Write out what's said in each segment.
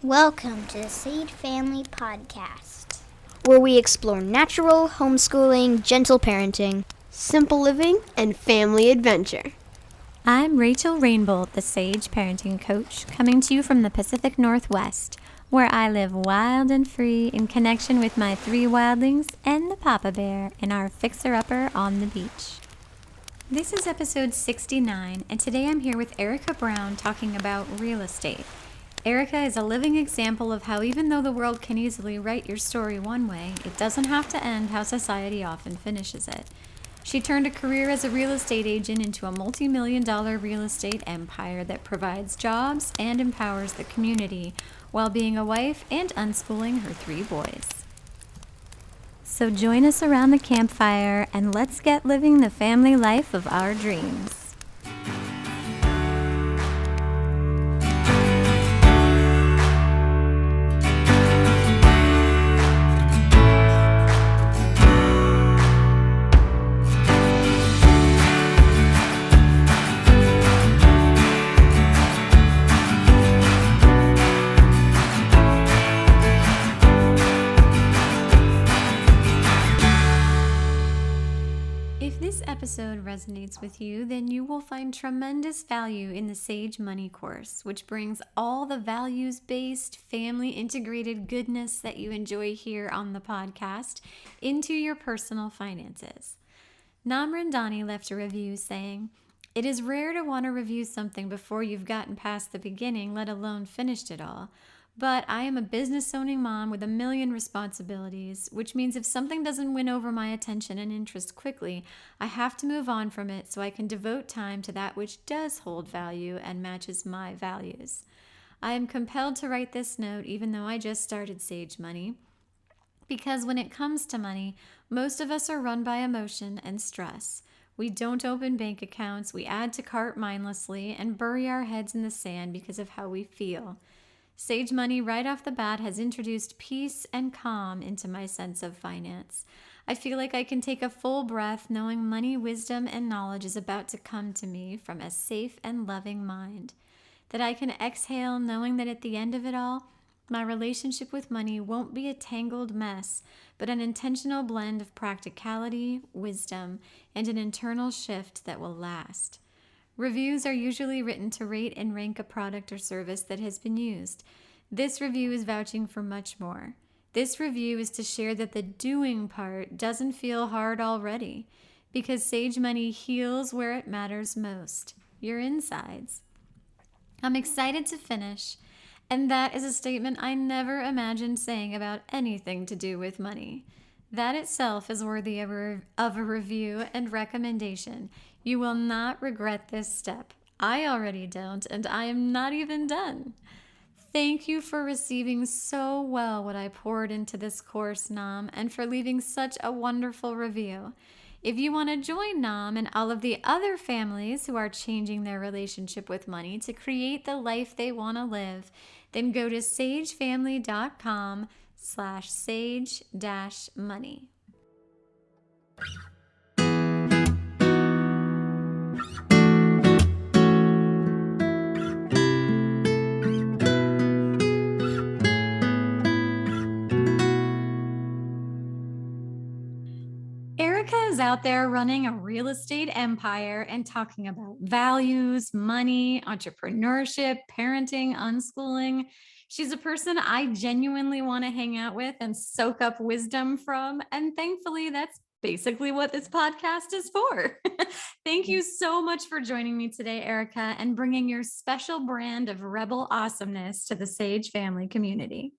Welcome to the Sage Family Podcast, where we explore natural, homeschooling, gentle parenting, simple living, and family adventure. I'm Rachel Rainbolt, the Sage Parenting Coach, coming to you from the Pacific Northwest, where I live wild and free in connection with my 3 wildlings and the Papa Bear in our fixer-upper on the beach. This is episode 69, and today I'm here with Erika Brown talking about real estate. Erika is a living example of how even though the world can easily write your story one way, it doesn't have to end how society often finishes it. She turned a career as a real estate agent into a multi-million-dollar real estate empire that provides jobs and empowers the community while being a wife and unschooling her 3 boys. So join us around the campfire and let's get living the family life of our dreams. If this episode resonates with you, then you will find tremendous value in the Sage Money course, which brings all the values-based, family-integrated goodness that you enjoy here on the podcast into your personal finances. Namrandani left a review saying, "It is rare to want to review something before you've gotten past the beginning, let alone finished it all. But I am a business-owning mom with a million responsibilities, which means if something doesn't win over my attention and interest quickly, I have to move on from it so I can devote time to that which does hold value and matches my values. I am compelled to write this note even though I just started Sage Money, because when it comes to money, most of us are run by emotion and stress. We don't open bank accounts, we add to cart mindlessly, and bury our heads in the sand because of how we feel. Sage Money right off the bat has introduced peace and calm into my sense of finance. I feel like I can take a full breath knowing money, wisdom, and knowledge is about to come to me from a safe and loving mind. That I can exhale knowing that at the end of it all, my relationship with money won't be a tangled mess, but an intentional blend of practicality, wisdom, and an internal shift that will last. Reviews are usually written to rate and rank a product or service that has been used. This review is vouching for much more. This review is to share that the doing part doesn't feel hard already, because Sage Money heals where it matters most, your insides. I'm excited to finish, and that is a statement I never imagined saying about anything to do with money. That itself is worthy of a review and recommendation. You will not regret this step. I already don't, and I am not even done. Thank you for receiving so well what I poured into this course, Nam, and for leaving such a wonderful review. If you want to join Nam and all of the other families who are changing their relationship with money to create the life they want to live, then go to sagefamily.com/sage-money. Erika is out there running a real estate empire and talking about values, money, entrepreneurship, parenting, unschooling. She's a person I genuinely want to hang out with and soak up wisdom from. And thankfully, that's basically what this podcast is for. Thank you so much for joining me today, Erika, and bringing your special brand of rebel awesomeness to the Sage family community.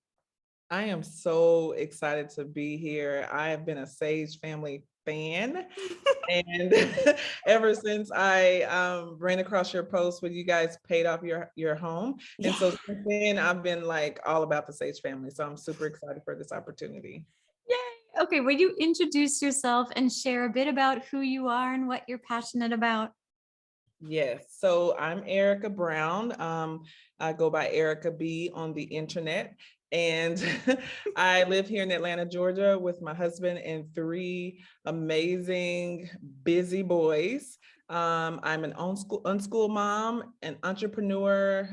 I am so excited to be here. I have been a Sage Family fan, and ever since I ran across your post when you guys paid off your home, and so since then I've been like all about the Sage Family. So I'm super excited for this opportunity. Yay! Okay, will you introduce yourself and share a bit about who you are and what you're passionate about? Yes, so I'm Erika Brown. I go by Erika B on the internet. And I live here in Atlanta, Georgia with my husband and 3 amazing, busy boys. I'm an unschool mom, an entrepreneur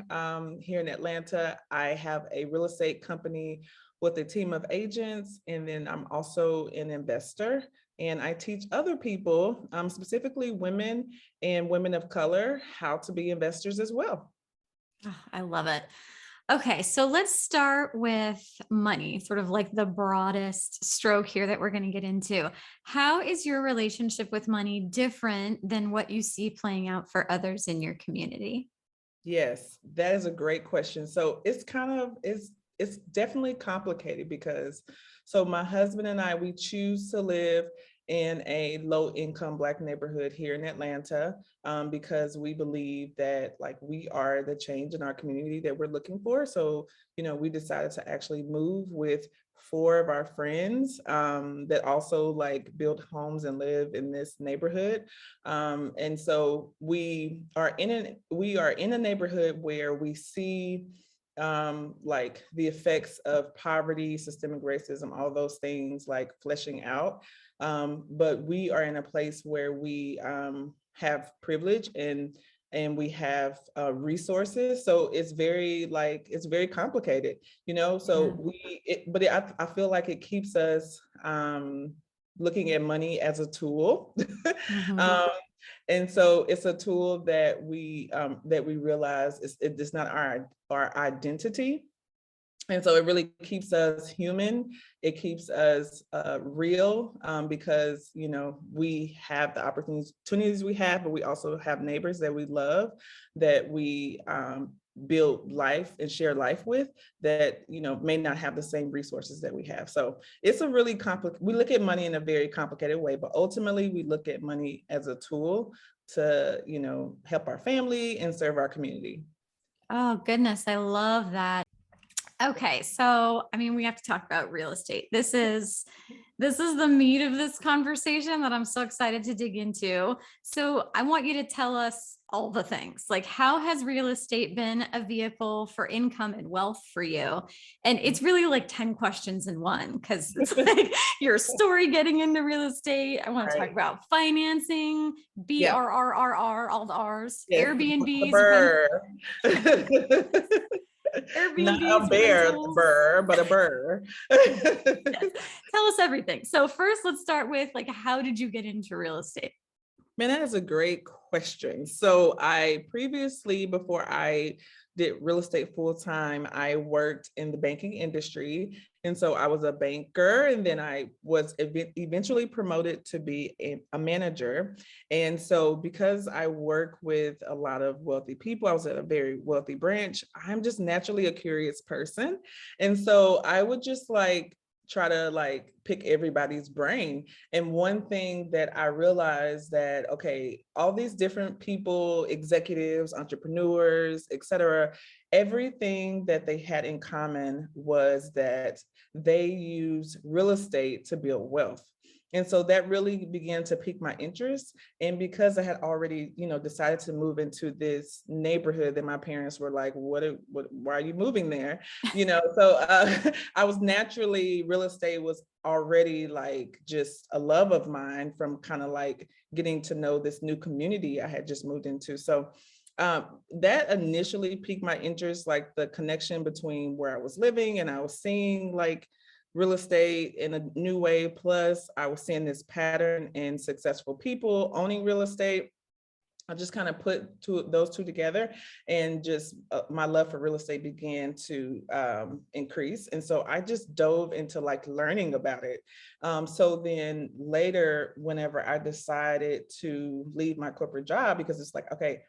here in Atlanta. I have a real estate company with a team of agents, and then I'm also an investor. And I teach other people, specifically women and women of color, how to be investors as well. Oh, I love it. Okay, so let's start with money, sort of like the broadest stroke here that we're going to get into. How is your relationship with money different than what you see playing out for others in your community? Yes, that is a great question. So it's definitely complicated because so my husband and I, we choose to live in a low income Black neighborhood here in Atlanta, because we believe that like we are the change in our community that we're looking for. So, we decided to actually move with four of our friends that also like build homes and live in this neighborhood. And so we are in a neighborhood where we see like the effects of poverty, systemic racism, all those things like fleshing out. But we are in a place where we have privilege and we have resources. So it's very complicated, so I feel like it keeps us looking at money as a tool. Mhm. um, and so it's a tool that we realize it's not our identity. And so it really keeps us human. It keeps us real, because, we have the opportunities we have, but we also have neighbors that we love, that we build life and share life with, that, may not have the same resources that we have. So it's a really we look at money in a very complicated way, but ultimately we look at money as a tool to, help our family and serve our community. Oh, goodness. I love that. Okay, so I mean, we have to talk about real estate. This is the meat of this conversation that I'm so excited to dig into. So I want you to tell us all the things. Like, how has real estate been a vehicle for income and wealth for you? And it's really like 10 questions in one, because it's like your story getting into real estate. I want to talk Right. about financing, Yeah. BRRRR, all the R's, Yes. Airbnbs, Burr. Not a Airbnbs, bear, the rentals. burr, but a burr. Yes. Tell us everything. So first, let's start with like, how did you get into real estate? Man, that is a great question. So I previously, before I did real estate full time, I worked in the banking industry. And so I was a banker, and then I was eventually promoted to be a manager. And so because I work with a lot of wealthy people, I was at a very wealthy branch, I'm just naturally a curious person. And so I would just like try to like pick everybody's brain. And one thing that I realized that, okay, all these different people, executives, entrepreneurs, et cetera, everything that they had in common was that they use real estate to build wealth. And so that really began to pique my interest. And because I had already, decided to move into this neighborhood that my parents were like, why are you moving there? So I was naturally, real estate was already like just a love of mine from kind of like getting to know this new community I had just moved into. So that initially piqued my interest, like the connection between where I was living and I was seeing like real estate in a new way. Plus, I was seeing this pattern in successful people owning real estate. I just kind of put those two together, and just my love for real estate began to increase. And so I just dove into like learning about it. So then later, whenever I decided to leave my corporate job, because it's like, okay,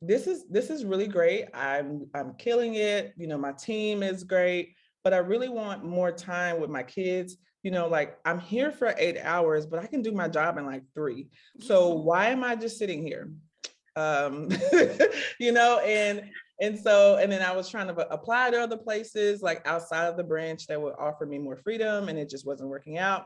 this is really great. I'm killing it. My team is great, but I really want more time with my kids. Like I'm here for 8 hours, but I can do my job in like 3. So why am I just sitting here? um and then I was trying to apply to other places like outside of the branch that would offer me more freedom, and it just wasn't working out.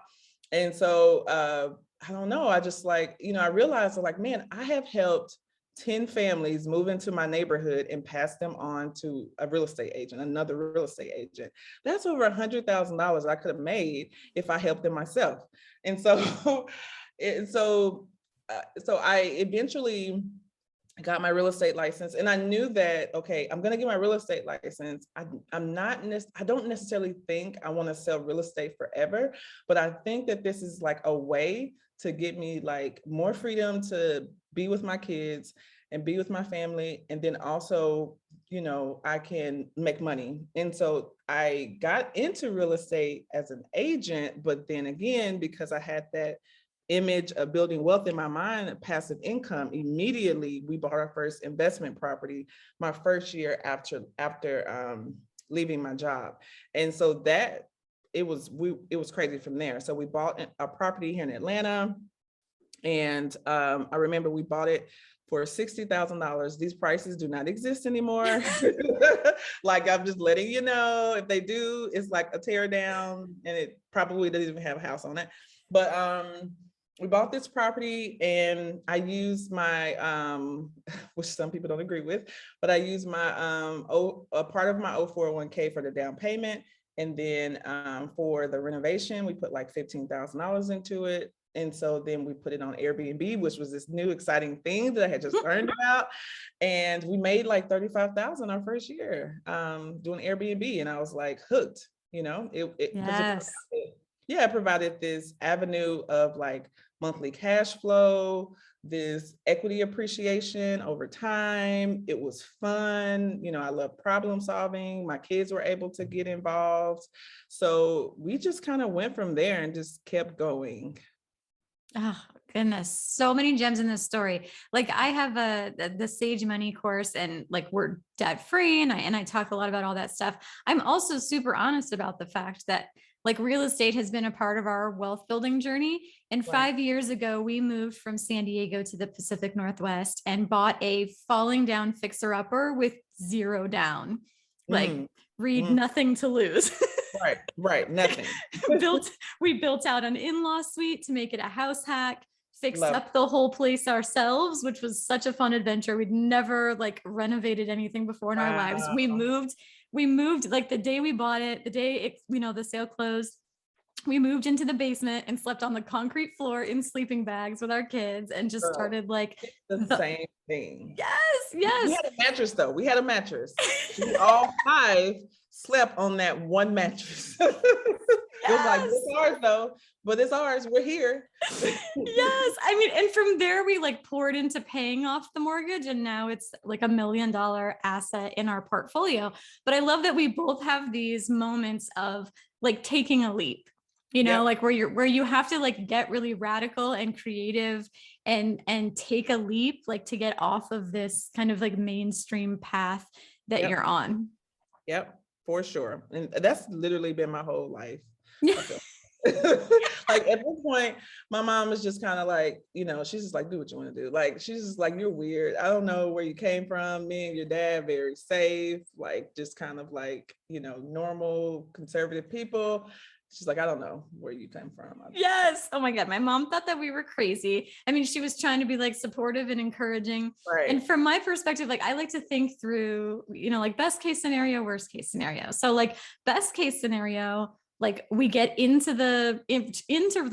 And so I don't know, I just like, I realized like, man, I have helped 10 families move into my neighborhood and pass them on to a real estate agent, another real estate agent. That's over $100,000 I could have made if I helped them myself. And so and so so I eventually got my real estate license, and I knew that, okay, I'm going to get my real estate license. I don't necessarily think I want to sell real estate forever, but I think that this is like a way to get me like more freedom to be with my kids and be with my family. And then also, I can make money. And so I got into real estate as an agent, but then again, because I had that image of building wealth in my mind, passive income, immediately we bought our first investment property my first year after leaving my job. And so that it was crazy from there. So we bought a property here in Atlanta, and I remember we bought it for $60,000. These prices do not exist anymore. Like, I'm just letting you know, if they do, it's like a tear down, and it probably doesn't even have a house on it. But we bought this property, and I used my, which some people don't agree with, but I used my, a part of my 401k for the down payment. And then for the renovation, we put like $15,000 into it. And so then we put it on Airbnb, which was this new exciting thing that I had just learned about. And we made like $35,000 our first year doing Airbnb. And I was like hooked, Yes. It provided this avenue of like monthly cash flow, this equity appreciation over time. It was fun. I love problem solving. My kids were able to get involved. So we just kind of went from there and just kept going. Oh goodness, so many gems in this story. Like, I have the Sage Money course, and like, we're debt free, and I talk a lot about all that stuff. I'm also super honest about the fact that like real estate has been a part of our wealth building journey. And 5 years ago, we moved from San Diego to the Pacific Northwest and bought a falling down fixer upper with zero down. Like, read nothing to lose. Right. Nothing. We built out an in-law suite to make it a house hack, fixed up the whole place ourselves, which was such a fun adventure. We'd never like renovated anything before in our lives. We moved like the day we bought it, the day the sale closed. We moved into the basement and slept on the concrete floor in sleeping bags with our kids, and just started like the same thing. Yes. We had a mattress though. We had a mattress. We all 5 slept on that one mattress. It was like, it's ours though, but it's ours. We're here. Yes. I mean, and from there we like poured into paying off the mortgage, and now it's like $1 million asset in our portfolio. But I love that we both have these moments of like taking a leap, like where you have to like get really radical and creative and take a leap, like to get off of this kind of like mainstream path that you're on. Yep, for sure. And that's literally been my whole life. Like at this point, my mom is just kind of like, she's just like, do what you want to do. Like, she's just like, you're weird. I don't know where you came from. Me and your dad, very safe, like just kind of like, normal conservative people. She's like, I don't know where you came from. Yes. Oh my God. My mom thought that we were crazy. I mean, she was trying to be like supportive and encouraging. Right. And from my perspective, like I like to think through, like best case scenario, worst case scenario. So like best case scenario, like we get into the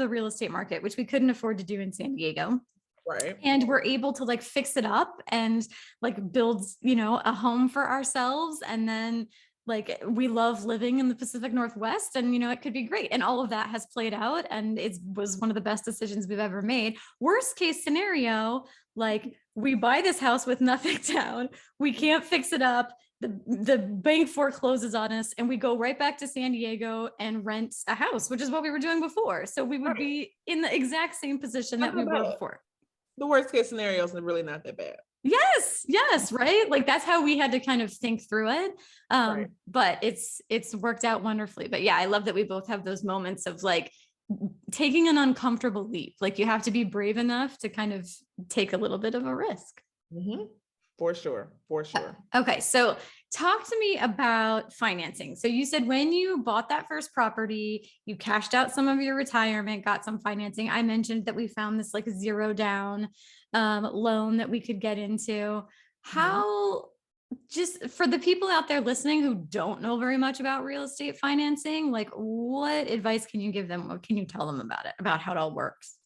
real estate market, which we couldn't afford to do in San Diego. Right. And we're able to like fix it up and like build, a home for ourselves. And then like we love living in the Pacific Northwest, and it could be great. And all of that has played out, and it was one of the best decisions we've ever made. Worst case scenario, like we buy this house with nothing down, we can't fix it up, the bank forecloses on us, and we go right back to San Diego and rent a house, which is what we were doing before. So we would be in the exact same position that we were before. The worst case scenario is really not that bad. Yes. Right. Like that's how we had to kind of think through it. But it's worked out wonderfully. But yeah, I love that we both have those moments of like taking an uncomfortable leap. Like you have to be brave enough to kind of take a little bit of a risk. Mm-hmm. For sure. Okay. So talk to me about financing. So you said when you bought that first property, you cashed out some of your retirement, got some financing. I mentioned that we found this like zero down loan that we could get into. How, just for the people out there listening who don't know very much about real estate financing, like what advice can you give them? What can you tell them about it, about how it all works?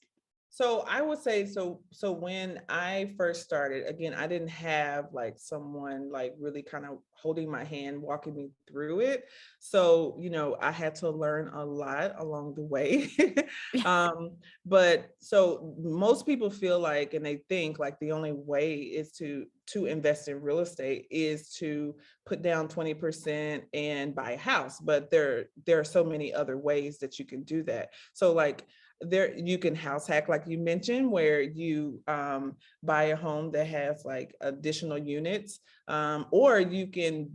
So I would say, so when I first started, again, I didn't have like someone like really kind of holding my hand, walking me through it. So, I had to learn a lot along the way. But so most people feel like, and they think like the only way is to invest in real estate is to put down 20% and buy a house. But there are so many other ways that you can do that. So like, there you can house hack like you mentioned, where you buy a home that has like additional units, or you can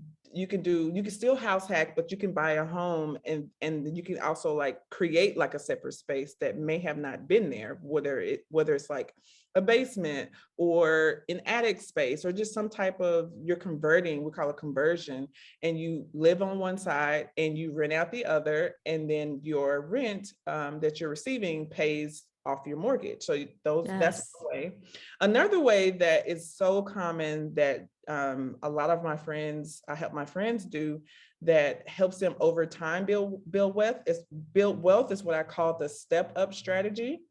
still house hack, but you can buy a home and you can also like create like a separate space that may have not been there, whether it's like a basement or an attic space or just some type of, you're converting, we call it conversion, and you live on one side and you rent out the other, and then your rent that you're receiving pays off your mortgage. So that's one way. Another way that is so common that a lot of I help my friends do, that helps them over time build wealth is what I call the step up strategy.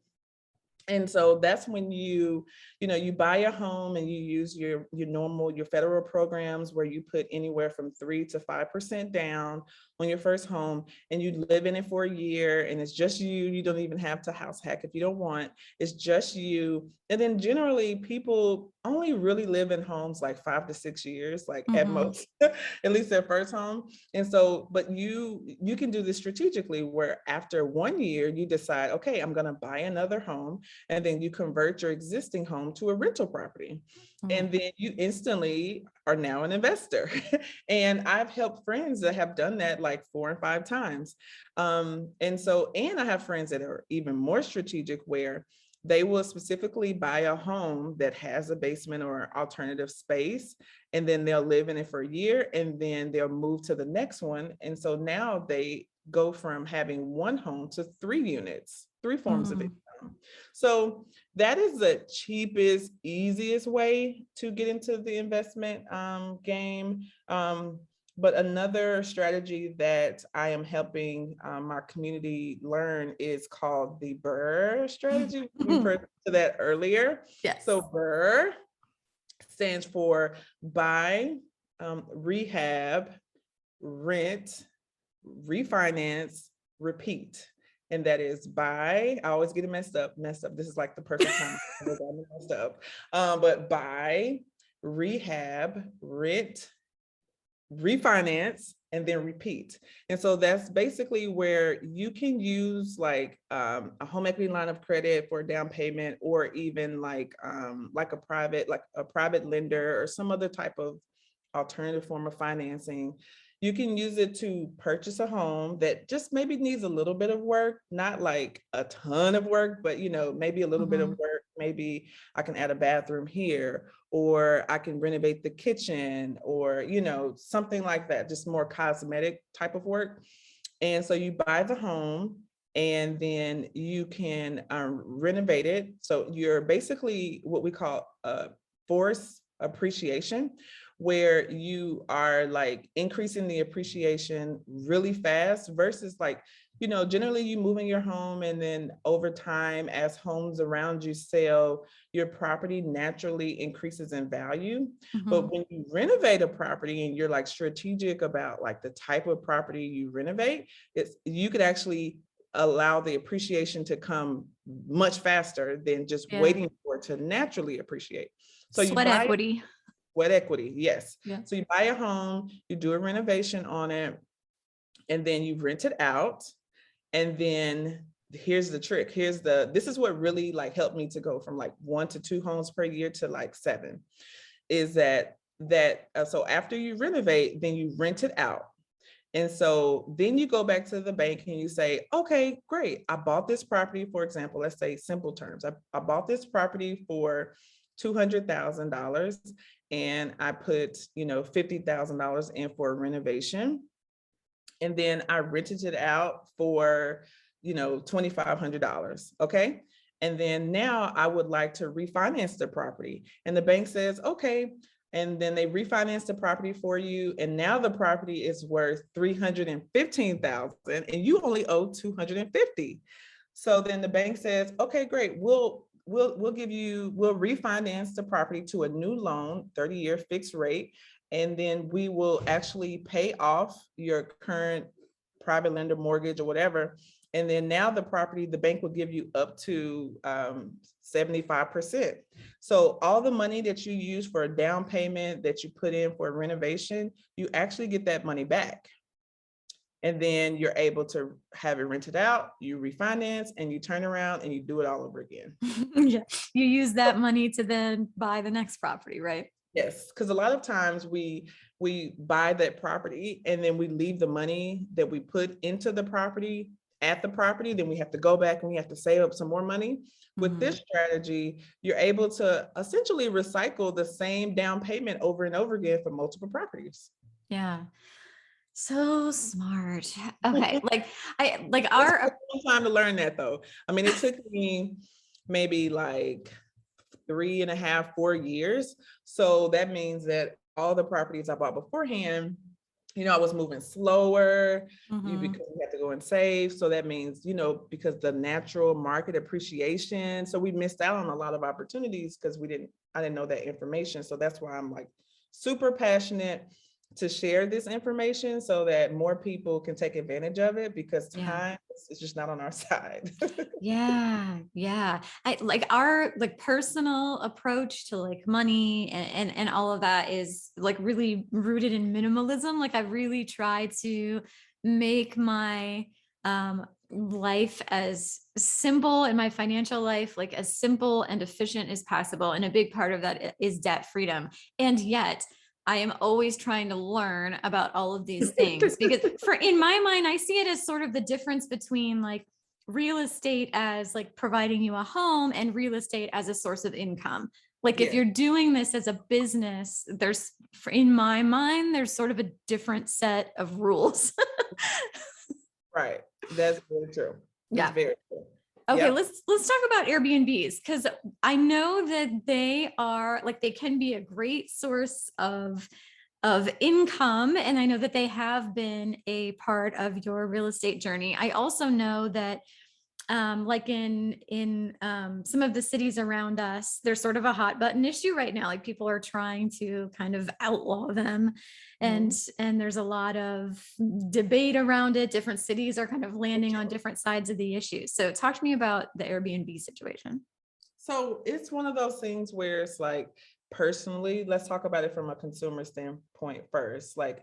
And so that's when you buy a home and you use your federal programs, where you put anywhere from 3 to 5% down on your first home, and you live in it for a year, and it's just you don't even have to house hack if you don't want. It's just you. And then generally people only really live in homes like 5 to 6 years, like at most, at least their first home. And so, but you can do this strategically, where after 1 year you decide, okay, I'm going to buy another home, and then you convert your existing home to a rental property. And then you instantly are now an investor. And I've helped friends that have done that like 4 and 5 times. And I have friends that are even more strategic, where they will specifically buy a home that has a basement or alternative space, and then they'll live in it for a year, and then they'll move to the next one. And so now they go from having one home to 3 units, 3 forms of income. So that is the cheapest, easiest way to get into the investment game. But another strategy that I am helping my community learn is called the BRRRR strategy. We referred to that earlier. Yes. So BRRRR stands for buy, rehab, rent, refinance, repeat. And that is buy, I always get it messed up. This is like the perfect time to get it messed up. But buy, rehab, rent, refinance, and then repeat. And so that's basically where you can use like a home equity line of credit for a down payment, or even like a private lender or some other type of alternative form of financing. You can use it to purchase a home that just maybe needs a little bit of work, not like a ton of work, but maybe a little bit of work. Maybe I can add a bathroom here, or I can renovate the kitchen, or something like that, just more cosmetic type of work. And so you buy the home, and then you can renovate it. So you're basically what we call forced appreciation, where you are like increasing the appreciation really fast, versus like, generally you move in your home, and then over time, as homes around you sell, your property naturally increases in value. But when you renovate a property and you're like strategic about like the type of property you renovate, you could actually allow the appreciation to come much faster than just waiting for it to naturally appreciate. So Sweat equity. Sweat equity, yes. Yeah. So you buy a home, you do a renovation on it, and then you rent it out. And then here's the trick. This is what really like helped me to go from like 1 to 2 homes per year to like 7, is that so after you renovate, then you rent it out. And so then you go back to the bank and you say, okay, great. I bought this property, for example, let's say simple terms. I bought this property for $200,000, and I put, $50,000 in for a renovation. And then I rented it out for, $2,500. Okay. And then now I would like to refinance the property. And the bank says, okay. And then they refinance the property for you. And now the property is worth $315,000, and you only owe $250,000. So then the bank says, okay, great, we'll refinance the property to a new loan, 30-year fixed rate, and then we will actually pay off your current private lender mortgage or whatever. And then now the bank will give you up to 75%. So all the money that you use for a down payment that you put in for a renovation, you actually get that money back. And then you're able to have it rented out, you refinance, and you turn around and you do it all over again. Yeah, you use that money to then buy the next property, right? Yes, because a lot of times we buy that property and then we leave the money that we put into the property at the property, then we have to go back and we have to save up some more money. With this strategy, you're able to essentially recycle the same down payment over and over again for multiple properties. Yeah. So smart. Okay. Like It our took a long time to learn that though. I mean, it took me maybe like 3.5, 4 years. So that means that all the properties I bought beforehand, I was moving slower because we had to go and save. So that means, because the natural market appreciation. So we missed out on a lot of opportunities because I didn't know that information. So that's why I'm like super passionate to share this information so that more people can take advantage of it, because time is just not on our side. Yeah. I like our personal approach to money and all of that is really rooted in minimalism. I really try to make my life as simple, and my financial life as simple and efficient as possible. And a big part of that is debt freedom. And yet I am always trying to learn about all of these things because in my mind, I see it as sort of the difference between real estate as providing you a home and real estate as a source of income. If you're doing this as a business, in my mind, there's sort of a different set of rules. Right. That's very true. That's very true. Okay, yep. let's talk about Airbnbs, because I know that they are they can be a great source of income, and I know that they have been a part of your real estate journey. I also know that in some of the cities around us, there's sort of a hot button issue right now. People are trying to kind of outlaw them, and there's a lot of debate around it. Different cities are kind of landing on different sides of the issue. So talk to me about the Airbnb situation. So it's one of those things where it's personally, let's talk about it from a consumer standpoint first. I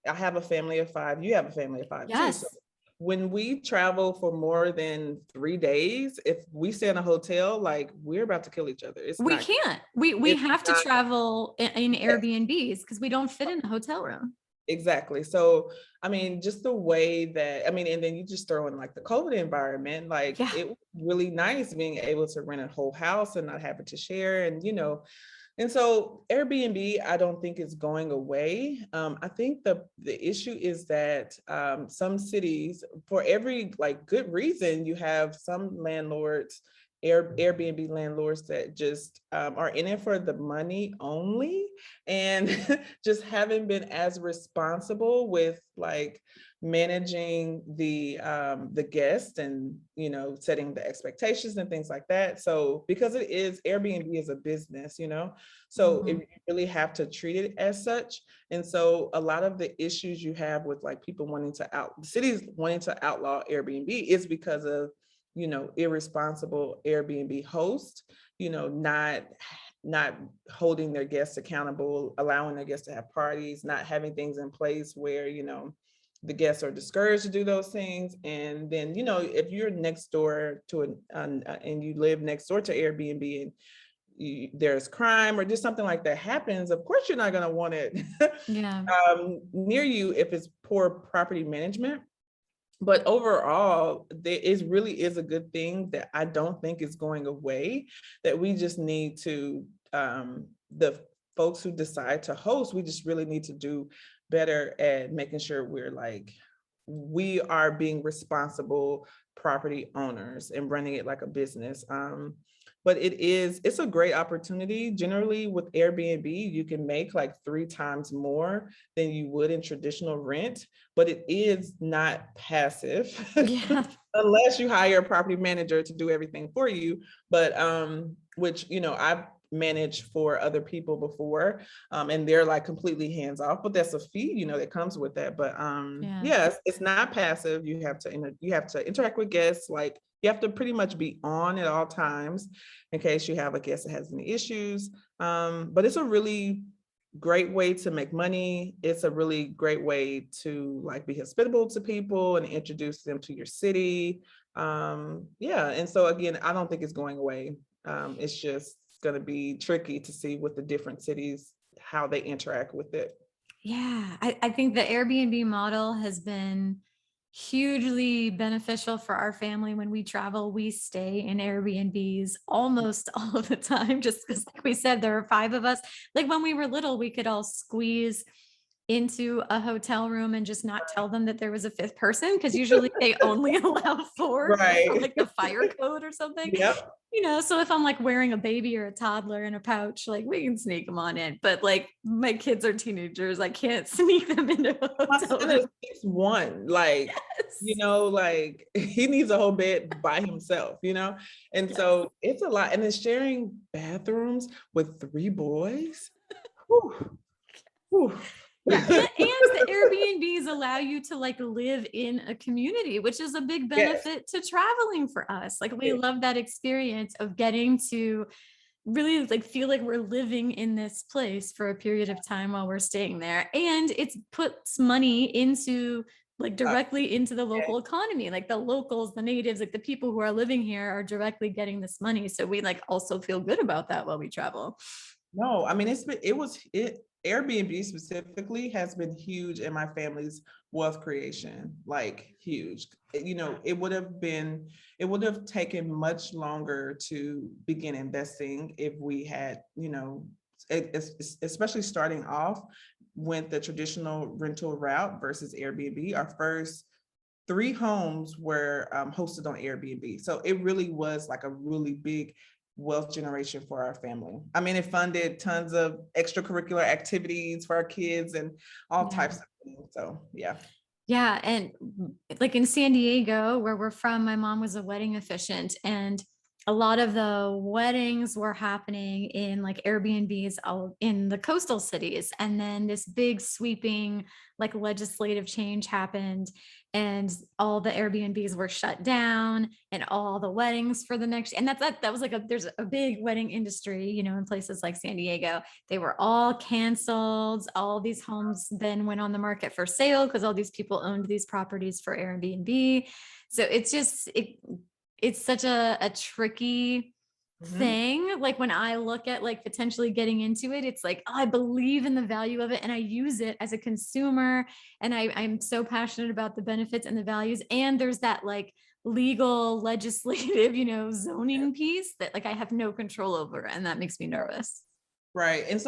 have a family of 5, you have a family of 5 Yes. too. So when we travel for more than 3 days, if we stay in a hotel, we're about to kill each other. We can't. We have to travel in Airbnbs because we don't fit in a hotel room. Exactly. So, I mean, just the way that, and then you just throw in the COVID environment, it was really nice being able to rent a whole house and not having to share and so Airbnb, I don't think is going away. I think the issue is that some cities, for every good reason, you have some landlords, Airbnb landlords that just are in it for the money only, and just haven't been as responsible with managing the guest and setting the expectations and things like that. So because Airbnb is a business, so you really have to treat it as such. And so a lot of the issues you have with people cities wanting to outlaw Airbnb is because of irresponsible Airbnb hosts, not holding their guests accountable, allowing their guests to have parties, not having things in place where, the guests are discouraged to do those things. And then, if you're next door to and you live next door to Airbnb and there's crime or just something like that happens, of course, you're not going to want it near you if it's poor property management. But overall, it really is a good thing that I don't think is going away, that we just need to, the folks who decide to host, we just really need to do better at making sure we are being responsible property owners and running it like a business. but it's a great opportunity. Generally with Airbnb, you can make like 3 times more than you would in traditional rent, but it is not passive. Yeah. Unless you hire a property manager to do everything for you. But which, I've managed for other people before, and they're like completely hands off, but that's a fee, that comes with that. But yeah, it's not passive. You have to interact with guests. Like you have to pretty much be on at all times in case you have a guest that has any issues. But it's a really great way to make money. It's a really great way to like be hospitable to people and introduce them to your city. Yeah. And so again, I don't think it's going away. It's just going to be tricky to see with the different cities, how they interact with it. Yeah. I think the Airbnb model has been hugely beneficial for our family. When we travel, we stay in Airbnbs almost all of the time, just because, like we said, there are 5 of us. Like when we were little, we could all squeeze into a hotel room and just not tell them that there was a 5th person, because usually they only allow 4 Right. from like the fire code or something. Yep. So if I'm like wearing a baby or a toddler in a pouch, like we can sneak them on in. But like my kids are teenagers, I can't sneak them into a My hotel son room. is 6'1", like, like he needs a whole bed by himself, and so it's a lot. And then sharing bathrooms with 3 boys. Whew. Whew. Yeah, and the Airbnbs allow you to like live in a community, which is a big benefit to traveling for us. Like we love that experience of getting to really like feel like we're living in this place for a period of time while we're staying there. And it puts money into like directly into the local economy. Like the locals, the natives, like the people who are living here are directly getting this money. So we like also feel good about that while we travel. No, I mean, Airbnb specifically has been huge in my family's wealth creation, like huge. It would have taken much longer to begin investing if we had, especially starting off with the traditional rental route versus Airbnb. Our first 3 homes were hosted on Airbnb. So it really was like a really big wealth generation for our family. I mean, it funded tons of extracurricular activities for our kids and all types of things. So yeah. Yeah. And like in San Diego, where we're from, my mom was a wedding officiant, and a lot of the weddings were happening in like Airbnbs in the coastal cities. And then this big sweeping like legislative change happened, and all the Airbnbs were shut down, and all the weddings for the next, and that was like there's a big wedding industry, in places like San Diego. They were all canceled. All these homes then went on the market for sale because all these people owned these properties for Airbnb. So it's such a tricky thing. Like when I look at like potentially getting into it, it's like, oh, I believe in the value of it and I use it as a consumer, and I'm so passionate about the benefits and the values. And there's that like legal legislative, zoning piece that like I have no control over, and that makes me nervous. Right. And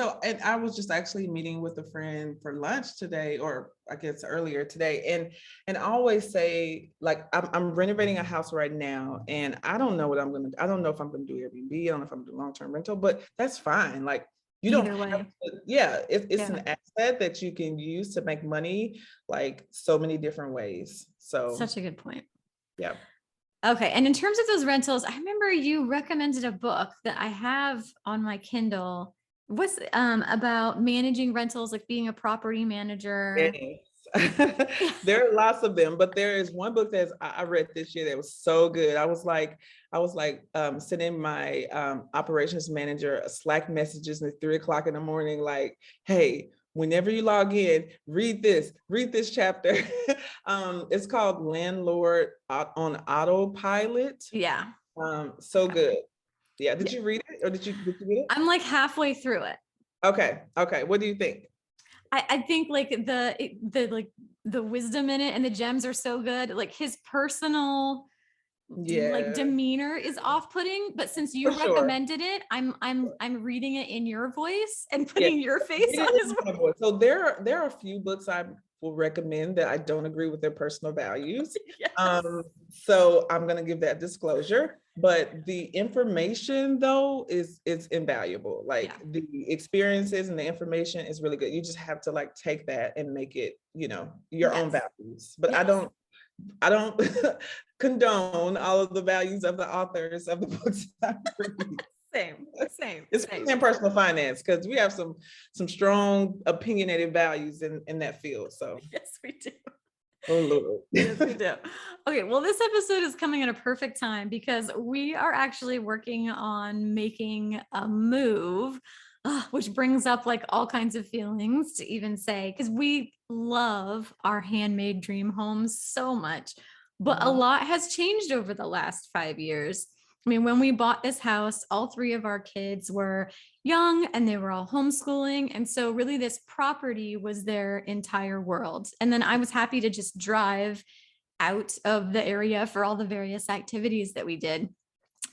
I was just actually meeting with a friend for lunch today, or I guess earlier today. And I always say, like, I'm renovating a house right now, and I don't know I don't know if I'm going to do Airbnb. I don't know if I'm going to do long-term rental, but that's fine. Like you Either don't way. have to, it's an asset that you can use to make money, like so many different ways. So Such a good point. Yeah. Okay. And in terms of those rentals, I remember you recommended a book that I have on my Kindle. What's about managing rentals, like being a property manager? Yes. There are lots of them, but there is one book that I read this year that was so good. I was like sending my operations manager Slack messages at 3:00 in the morning, like, hey, whenever you log in, read this chapter. It's called Landlord on Autopilot. Yeah. So good. Yeah. Did you read it, or did you read it? I'm like halfway through it. Okay. What do you think? I think like the wisdom in it and the gems are so good. Like his personal like demeanor is off-putting, but since you recommended it, I'm reading it in your voice and putting your face on his voice. So there are a few books will recommend that I don't agree with their personal values. Yes. So I'm going to give that disclosure. But the information though is invaluable. Like the experiences and the information is really good. You just have to like take that and make it, your own values. But I don't condone all of the values of the authors of the books I read. Same. Especially in personal finance, because we have some strong opinionated values in that field. So Yes, we do. oh Lord. Yes, we do. Okay, well, this episode is coming at a perfect time because we are actually working on making a move, which brings up like all kinds of feelings to even say, because we love our handmade dream homes so much, but a lot has changed over the last 5 years. I mean, when we bought this house, all 3 of our kids were young and they were all homeschooling. And so really this property was their entire world. And then I was happy to just drive out of the area for all the various activities that we did.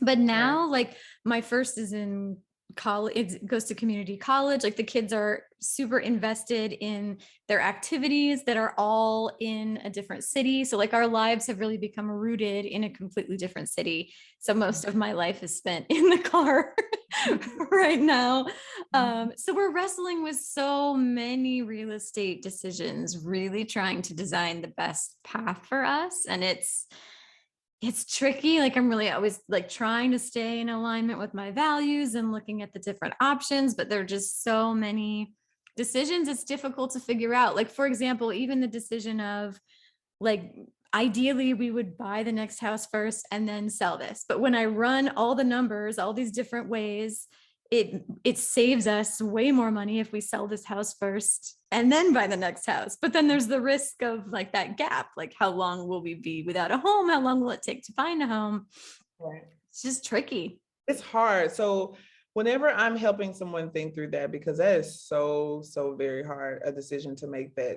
But now, like my first is in college, it goes to community college. Like the kids are super invested in their activities that are all in a different city. So like our lives have really become rooted in a completely different city. So most of my life is spent in the car right now. So we're wrestling with so many real estate decisions, really trying to design the best path for us. And it's tricky. Like I'm really always like trying to stay in alignment with my values and looking at the different options, but there are just so many decisions. It's difficult to figure out. Like, for example, even the decision of like, ideally we would buy the next house first and then sell this. But when I run all the numbers, all these different ways, it saves us way more money if we sell this house first and then buy the next house. But then there's the risk of like that gap, like how long will we be without a home? How long will it take to find a home? Right. It's just tricky. It's hard. So whenever I'm helping someone think through that, because that is so very hard, a decision to make that,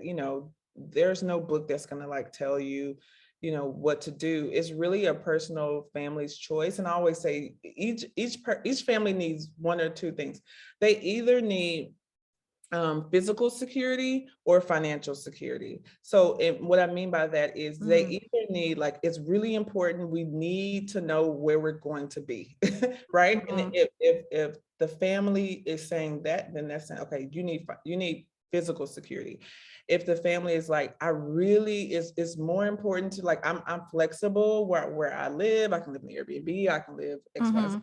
there's no book that's going to like tell you, what to do. It's really a personal family's choice. And I always say each family needs one or two things. They either need physical security or financial security. So what I mean by that is they either need, like, it's really important. We need to know where we're going to be, right? And if the family is saying that, then that's saying, okay, you need physical security. If the family is like, it's more important to like, I'm flexible where I live. I can live in Airbnb. I can live X, Y, Z.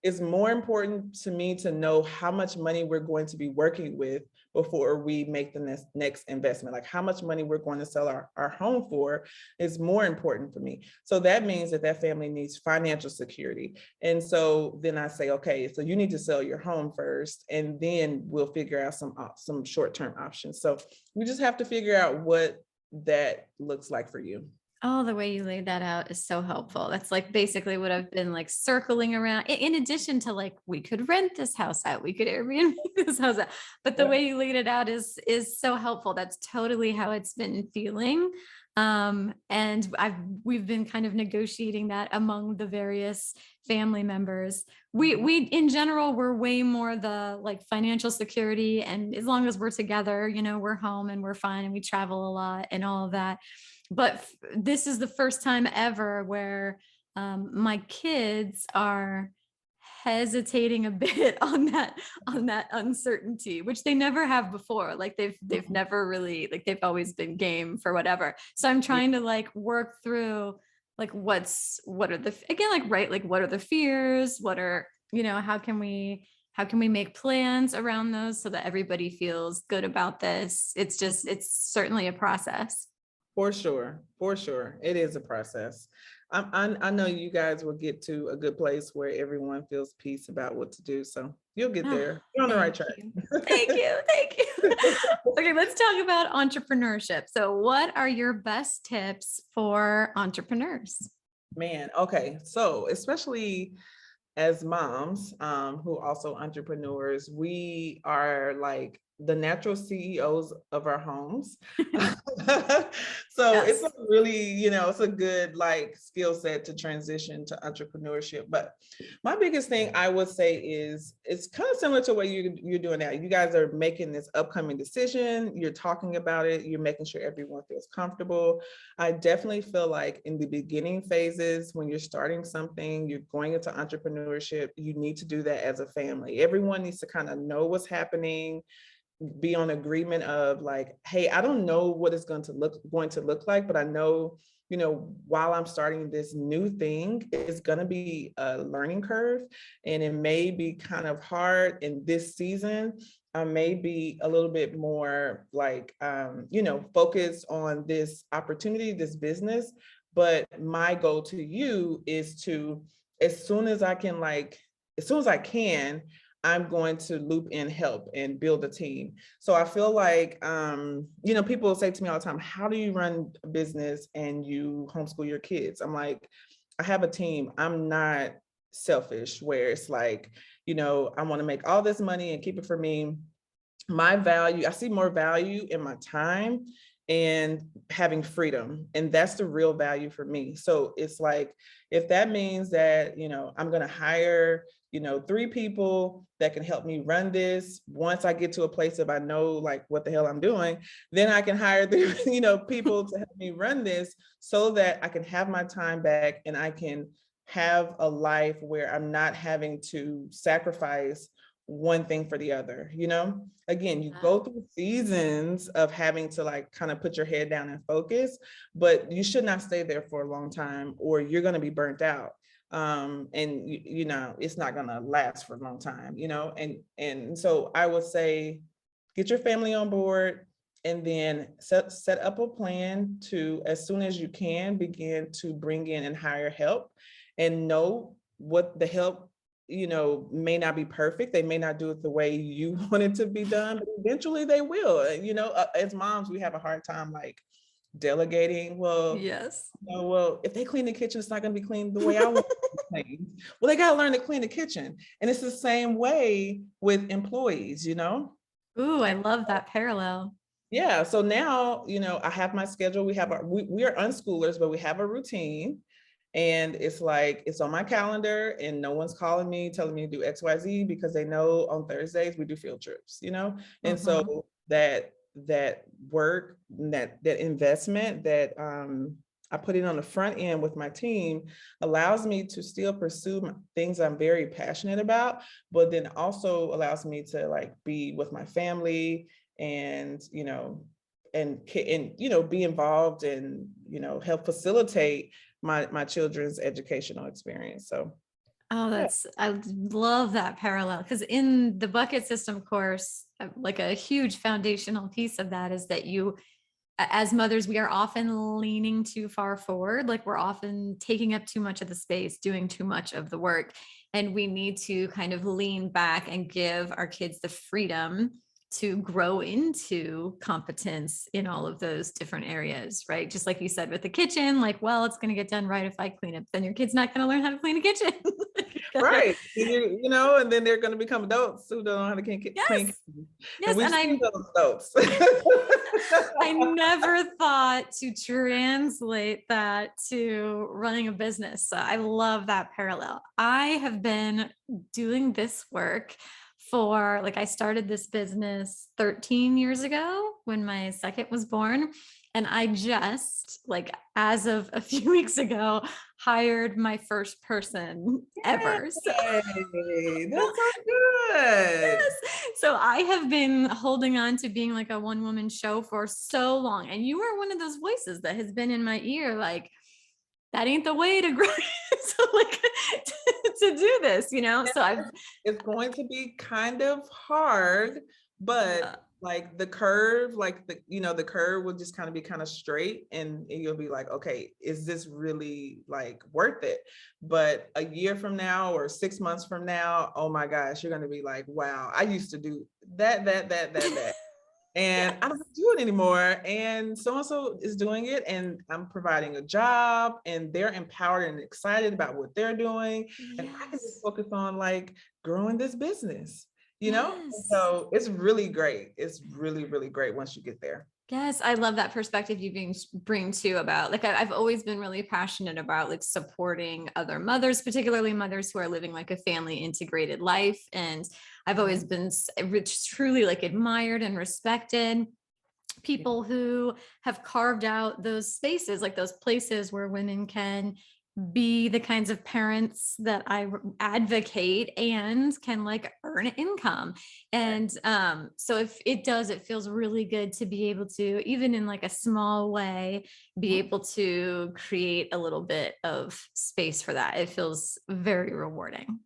It's more important to me to know how much money we're going to be working with before we make the next investment. Like how much money we're going to sell our home for is more important for me. So that means that family needs financial security. And so then I say, okay, so you need to sell your home first, and then we'll figure out some short-term options. So we just have to figure out what that looks like for you. Oh, the way you laid that out is so helpful. That's like basically what I've been like circling around. In addition to like, we could rent this house out, we could Airbnb this house out. But the way you laid it out is so helpful. That's totally how it's been feeling. And we've been kind of negotiating that among the various family members. We in general, we're way more the like financial security. And as long as we're together, we're home and we're fine and we travel a lot and all of that. But this is the first time ever where my kids are hesitating a bit on that uncertainty, which they never have before. Like they've never really, like they've always been game for whatever. So I'm trying to like work through like what are the, again, like, right, like what are the fears? What are, how can we make plans around those so that everybody feels good about this? It's certainly a process. For sure. It is a process. I know you guys will get to a good place where everyone feels peace about what to do. So you'll get there. You're on the right track. Thank you. Okay, let's talk about entrepreneurship. So what are your best tips for entrepreneurs? Man, okay. So especially as moms who also entrepreneurs, we are like the natural CEOs of our homes. So it's Yes. a really, it's a good like skill set to transition to entrepreneurship. But my biggest thing I would say is it's kind of similar to what you're doing now. You guys are making this upcoming decision. You're talking about it. You're making sure everyone feels comfortable. I definitely feel like in the beginning phases, when you're starting something, you're going into entrepreneurship, you need to do that as a family. Everyone needs to kind of know what's happening, be on agreement of like, hey, I don't know what it's going to look like, but I know, while I'm starting this new thing, it's going to be a learning curve, and it may be kind of hard in this season. I may be a little bit more like, focused on this opportunity, this business. But my goal to you is to, as soon as I can, I'm going to loop in help and build a team. So I feel like, people will say to me all the time, how do you run a business and you homeschool your kids? I'm like, I have a team. I'm not selfish where it's like, I want to make all this money and keep it for me. My value, I see more value in my time and having freedom. And that's the real value for me. So it's like, if that means that, I'm going to hire, 3 people that can help me run this. Once I get to a place of I know like what the hell I'm doing, then I can hire the, people to help me run this so that I can have my time back and I can have a life where I'm not having to sacrifice one thing for the other. Again, you go through seasons of having to like kind of put your head down and focus, but you should not stay there for a long time or you're going to be burnt out. And it's not going to last for a long time, and so I would say get your family on board and then set up a plan to, as soon as you can, begin to bring in and hire help, and know what the help may not be perfect. They may not do it the way you want it to be done, but eventually they will. As moms, we have a hard time like delegating. Well, Yes. if they clean the kitchen, it's not going to be cleaned the way I want it to be cleaned. Well, they got to learn to clean the kitchen. And it's the same way with employees, Ooh, I love that parallel. Yeah. So now, I have my schedule. We are unschoolers, but we have a routine. And it's like, it's on my calendar and no one's calling me, telling me to do XYZ because they know on Thursdays we do field trips, And so that work, that investment that I put in on the front end with my team allows me to still pursue things I'm very passionate about, but then also allows me to like be with my family and, and be involved and, help facilitate my children's educational experience. So I love that parallel, because in the bucket system course, like a huge foundational piece of that is that as mothers, we are often leaning too far forward. Like we're often taking up too much of the space, doing too much of the work. And we need to kind of lean back and give our kids the freedom to grow into competence in all of those different areas, right? Just like you said with the kitchen, like, well, it's going to get done right if I clean it. Then your kid's not going to learn how to clean a kitchen. Right. And then they're going to become adults who don't know how to clean. Yes. And we've seen those adults. I never thought to translate that to running a business. So I love that parallel. I have been doing this work I started this business 13 years ago when my second was born. And I just, like, as of a few weeks ago, hired my first person ever. Yay, that's so good. Yes. So I have been holding on to being like a one-woman show for so long. And you are one of those voices that has been in my ear, like, that ain't the way to grow. So like to do this, so it's going to be kind of hard, but like the curve, like the curve will just kind of be kind of straight and you'll be like, okay, is this really like worth it? But a year from now or 6 months from now, oh my gosh, you're going to be like, wow, I used to do that. And I don't do it anymore. And so-and-so is doing it and I'm providing a job and they're empowered and excited about what they're doing. And I can just focus on like growing this business. you know? And Yes. so it's really great. It's really, really great once you get there. Yes, I love that perspective you bring too about like I've always been really passionate about like supporting other mothers, particularly mothers who are living like a family integrated life. And I've always been truly like admired and respected people who have carved out those spaces, like those places where women can be the kinds of parents that I advocate and can like earn income. And so if it does, it feels really good to be able to, even in like a small way, be able to create a little bit of space for that. It feels very rewarding.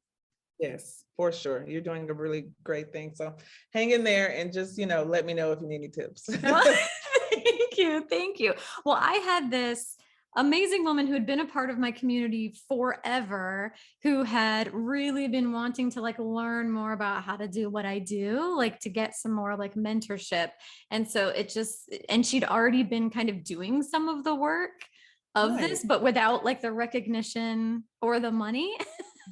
Yes, for sure. You're doing a really great thing. So hang in there and just, let me know if you need any tips. Thank you. Thank you. Well, I had this amazing woman who had been a part of my community forever, who had really been wanting to like learn more about how to do what I do, like to get some more like mentorship. And so and she'd already been kind of doing some of the work of Nice. this, but without like the recognition or the money.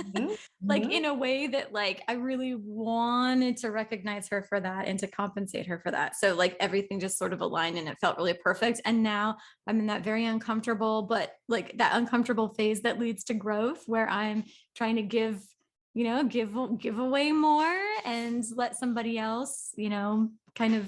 Mhm, Like mhm. in a way that like I really wanted to recognize her for that and to compensate her for that. So like everything just sort of aligned and it felt really perfect. And now I'm in that very uncomfortable, but like that uncomfortable phase that leads to growth where I'm trying to give away more and let somebody else, kind of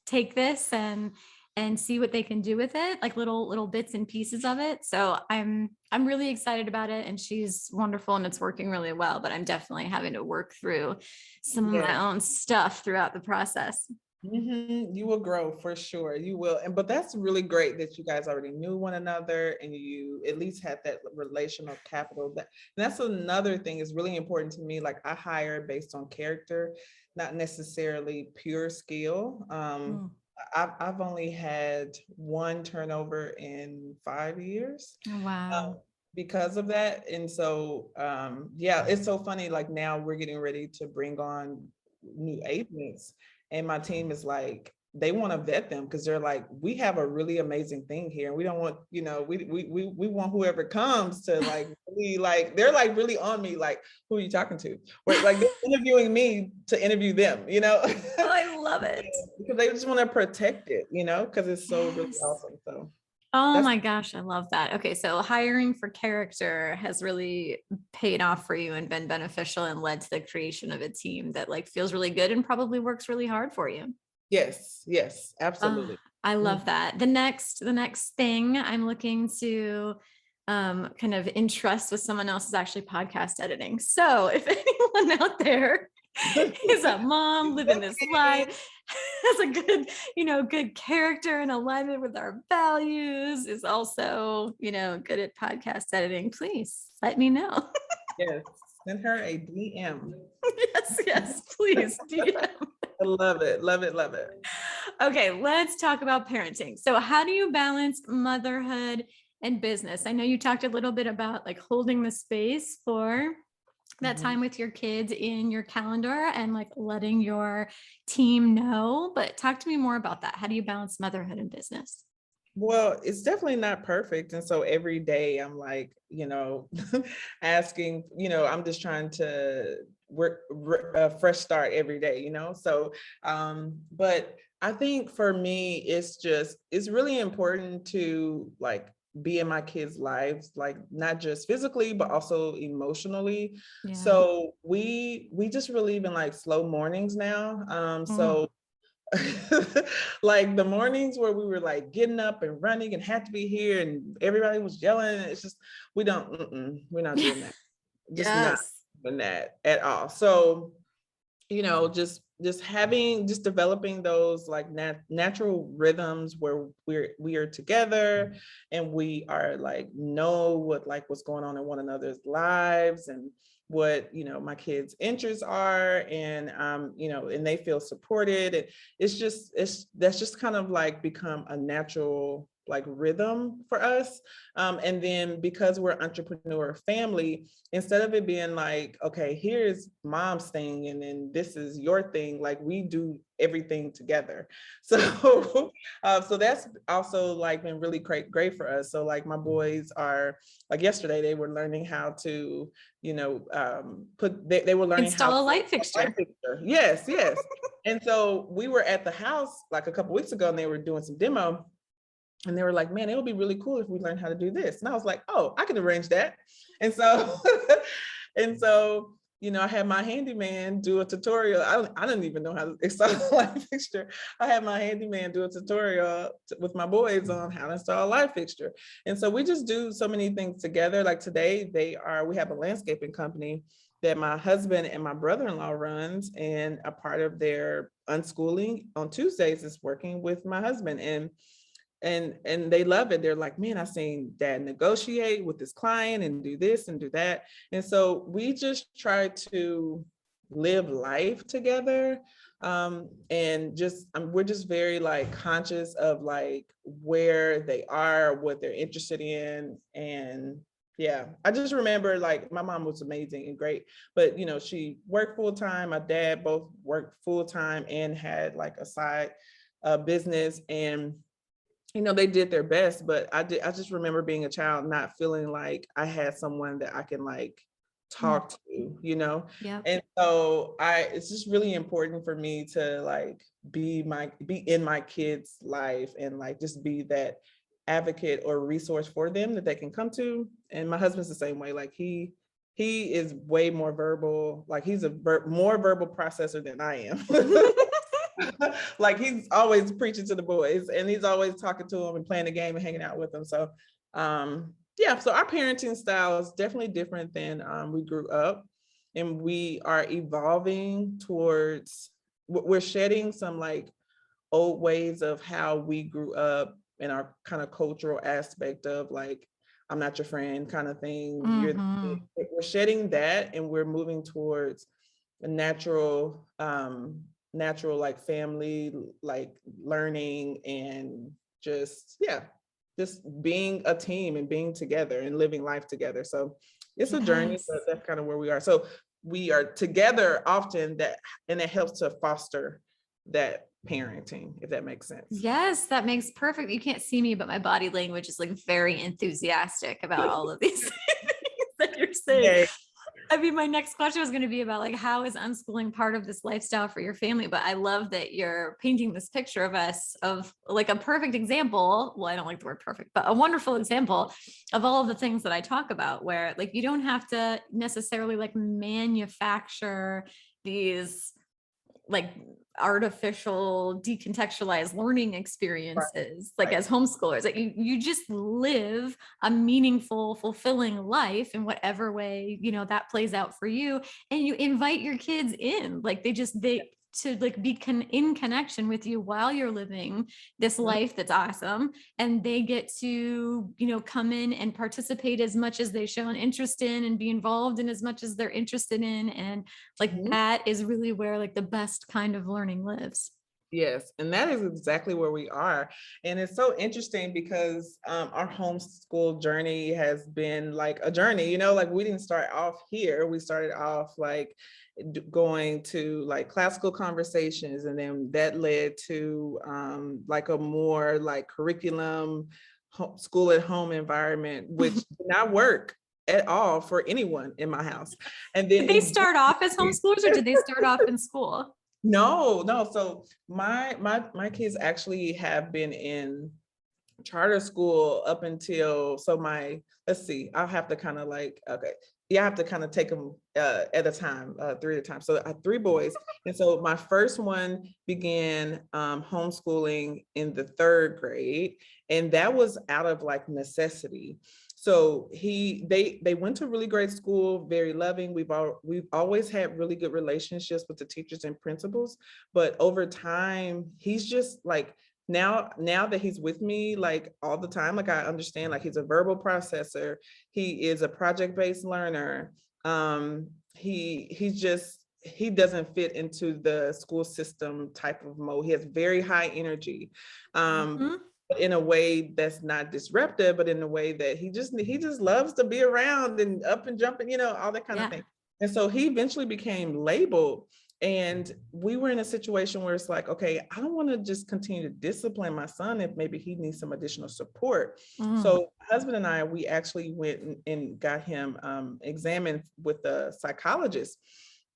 take this and see what they can do with it, like little bits and pieces of it. So I'm really excited about it, and she's wonderful and it's working really well, but I'm definitely having to work through some of my own stuff throughout the process. You will grow for sure. You will. But that's really great that you guys already knew one another and you at least had that relational capital. And that's another thing is really important to me. Like I hire based on character, not necessarily pure skill. I've only had one turnover in 5 years. Wow. Because of that. And so, yeah, it's so funny. Like now we're getting ready to bring on new agents, and my team is like, they want to vet them because they're like, we have a really amazing thing here, and we don't want, we want whoever comes to like really like, they're like really on me, like, who are you talking to? Or like they're interviewing me to interview them, Oh, I love it. because they just want to protect it, because it's so really Yes. awesome. So Oh that's my gosh, I love that. Okay, so hiring for character has really paid off for you and been beneficial and led to the creation of a team that like feels really good and probably works really hard for you. yes, Oh, absolutely. I love that. The next thing I'm looking to kind of entrust with someone else is actually podcast editing. So if anyone out there is a mom living this life, has a good character in alignment with our values, is also, good at podcast editing, please let me know. Yes, send her a DM. Yes, please. I love it, love it, love it. Okay, let's talk about parenting. So how do you balance motherhood and business? I know you talked a little bit about like holding the space for that time with your kids in your calendar and like letting your team know, but talk to me more about that. How do you balance motherhood and business? Well, it's definitely not perfect. And so every day I'm like, asking, I'm just trying to work a fresh start every day, So, but I think for me, it's really important to like be in my kids' lives, like not just physically, but also emotionally. Yeah. So we just believe in like slow mornings now. So like the mornings where we were like getting up and running and had to be here and everybody was yelling, it's just we're not doing that, just not Yes. doing that at all. So just developing those like natural rhythms where we are together and we are like know what's going on in one another's lives and what my kids' interests are, and and they feel supported, and that's just kind of like become a natural like rhythm for us. And then because we're entrepreneur family, instead of it being like, okay, here's mom's thing and then this is your thing, like we do everything together. So so that's also like been really great for us. So like my boys are like yesterday they were learning how to, you know, they were learning how Install a to light fixture. Yes, yes. And so we were at the house like a couple weeks ago and they were doing some demo and they were like, man, it would be really cool if we learned how to do this. And I was like, oh, I can arrange that. And so, and so, you know, I had my handyman do a tutorial. I didn't even know how to install a light fixture. I had my handyman do a tutorial with my boys on how to install a light fixture. And so we just do so many things together. Like today, we have a landscaping company that my husband and my brother-in-law runs, and a part of their unschooling on Tuesdays is working with my husband. And they love it. They're like, man, I've seen dad negotiate with this client and do this and do that. And so we just try to live life together. And just we're just very like conscious of like where they are, what they're interested in. And yeah, I just remember like my mom was amazing and great, but you know, she worked full time. My dad both worked full time and had like a side business, and you know, they did their best, but I just remember being a child, not feeling like I had someone that I can like talk to, you know? Yep. And so it's just really important for me to like be in my kids' life and like just be that advocate or resource for them that they can come to. And my husband's the same way. Like he is way more verbal, like he's a more verbal processor than I am. Like he's always preaching to the boys and he's always talking to them and playing the game and hanging out with them. So yeah, so our parenting style is definitely different than we grew up, and we are evolving towards, we're shedding some like old ways of how we grew up and our kind of cultural aspect of like, I'm not your friend kind of thing. We're shedding that and we're moving towards a natural like family, like learning and just, yeah, just being a team and being together and living life together. So it's a journey, but that's kind of where we are. So we are together often, and it helps to foster that parenting, if that makes sense. Yes, that makes perfect. You can't see me, but my body language is like very enthusiastic about all of these things that you're saying. Yeah. I mean, my next question was going to be about like, how is unschooling part of this lifestyle for your family? But I love that you're painting this picture of us of like a perfect example. Well, I don't like the word perfect, but a wonderful example of all of the things that I talk about, where like, you don't have to necessarily like manufacture these like artificial decontextualized learning experiences, right, like as homeschoolers, like you just live a meaningful, fulfilling life in whatever way, you know, that plays out for you. And you invite your kids in, like they to like be in connection with you while you're living this life that's awesome. And they get to, you know, come in and participate as much as they show an interest in and be involved in as much as they're interested in. And like, that is really where like the best kind of learning lives. Yes, and that is exactly where we are. And it's so interesting because our homeschool journey has been like a journey, you know, like we didn't start off here. We started off like going to like classical conversations, and then that led to like a more like curriculum, school at home environment, which did not work at all for anyone in my house. And then did they start off as homeschoolers or did they start off in school? No. So my kids actually have been in charter school up until, let's see, I'll have to kind of like, okay. Yeah, I have to kind of take them at a time, 3 at a time. So I have 3 boys. And so my first one began homeschooling in the 3rd grade. And that was out of like necessity. So they went to really great school, very loving. We've always had really good relationships with the teachers and principals, but over time, he's just like, now that he's with me like all the time, like I understand, like he's a verbal processor, he is a project-based learner. He doesn't fit into the school system type of mode. He has very high energy. but in a way that's not disruptive, but in a way that he just loves to be around and up and jumping, all that kind of thing. And so he eventually became labeled. And we were in a situation where it's like, okay, I don't want to just continue to discipline my son if maybe he needs some additional support. So my husband and I, we actually went and got him examined with a psychologist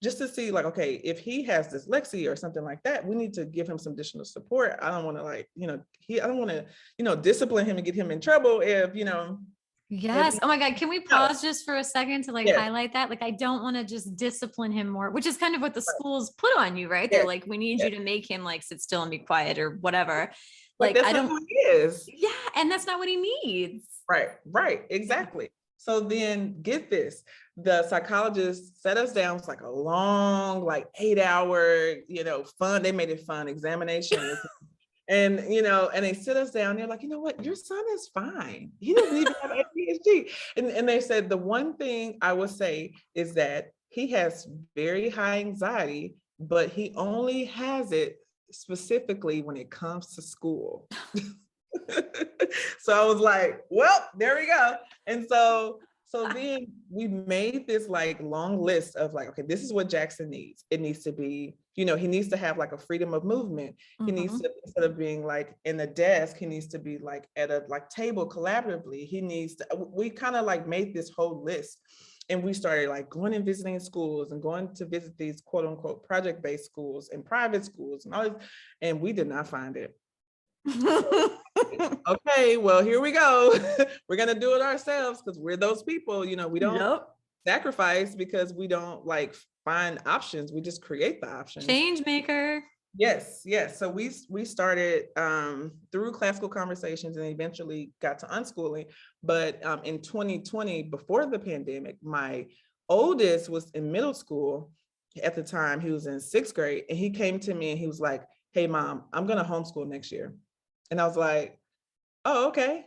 just to see like, okay, if he has dyslexia or something like that, we need to give him some additional support. I don't want to I don't want to, discipline him and get him in trouble if, Yes. Oh my God. Can we pause just for a second to highlight that? Like, I don't want to just discipline him more, which is kind of what the schools put on you, right? They're like, we need you to make him sit still and be quiet or whatever. Like, I don't. Who he is. Yeah. And that's not what he needs. Right. Exactly. So then get this, the psychologist set us down. It's like a long, 8-hour, fun. They made it fun examination. And, and they sit us down, they're like, you know what, your son is fine. He doesn't even have ADHD. And they said, the one thing I would say is that he has very high anxiety, but he only has it specifically when it comes to school. So I was like, well, there we go. And so then we made this long list of okay, this is what Jackson needs. It needs to be, he needs to have a freedom of movement. He needs to, instead of being in a desk, he needs to be at a table collaboratively. He needs to, we kind of made this whole list. And we started going and visiting schools and going to visit these quote unquote project-based schools and private schools and all this, and we did not find it. Okay, well, here we go. We're gonna do it ourselves because we're those people, we don't sacrifice because we don't find options. We just create the options. Change maker. Yes. So we started through classical conversations and eventually got to unschooling. But in 2020, before the pandemic, my oldest was in middle school at the time. He was in 6th grade, and he came to me and he was like, "Hey, Mom, I'm gonna homeschool next year." And I was like, "Oh, okay."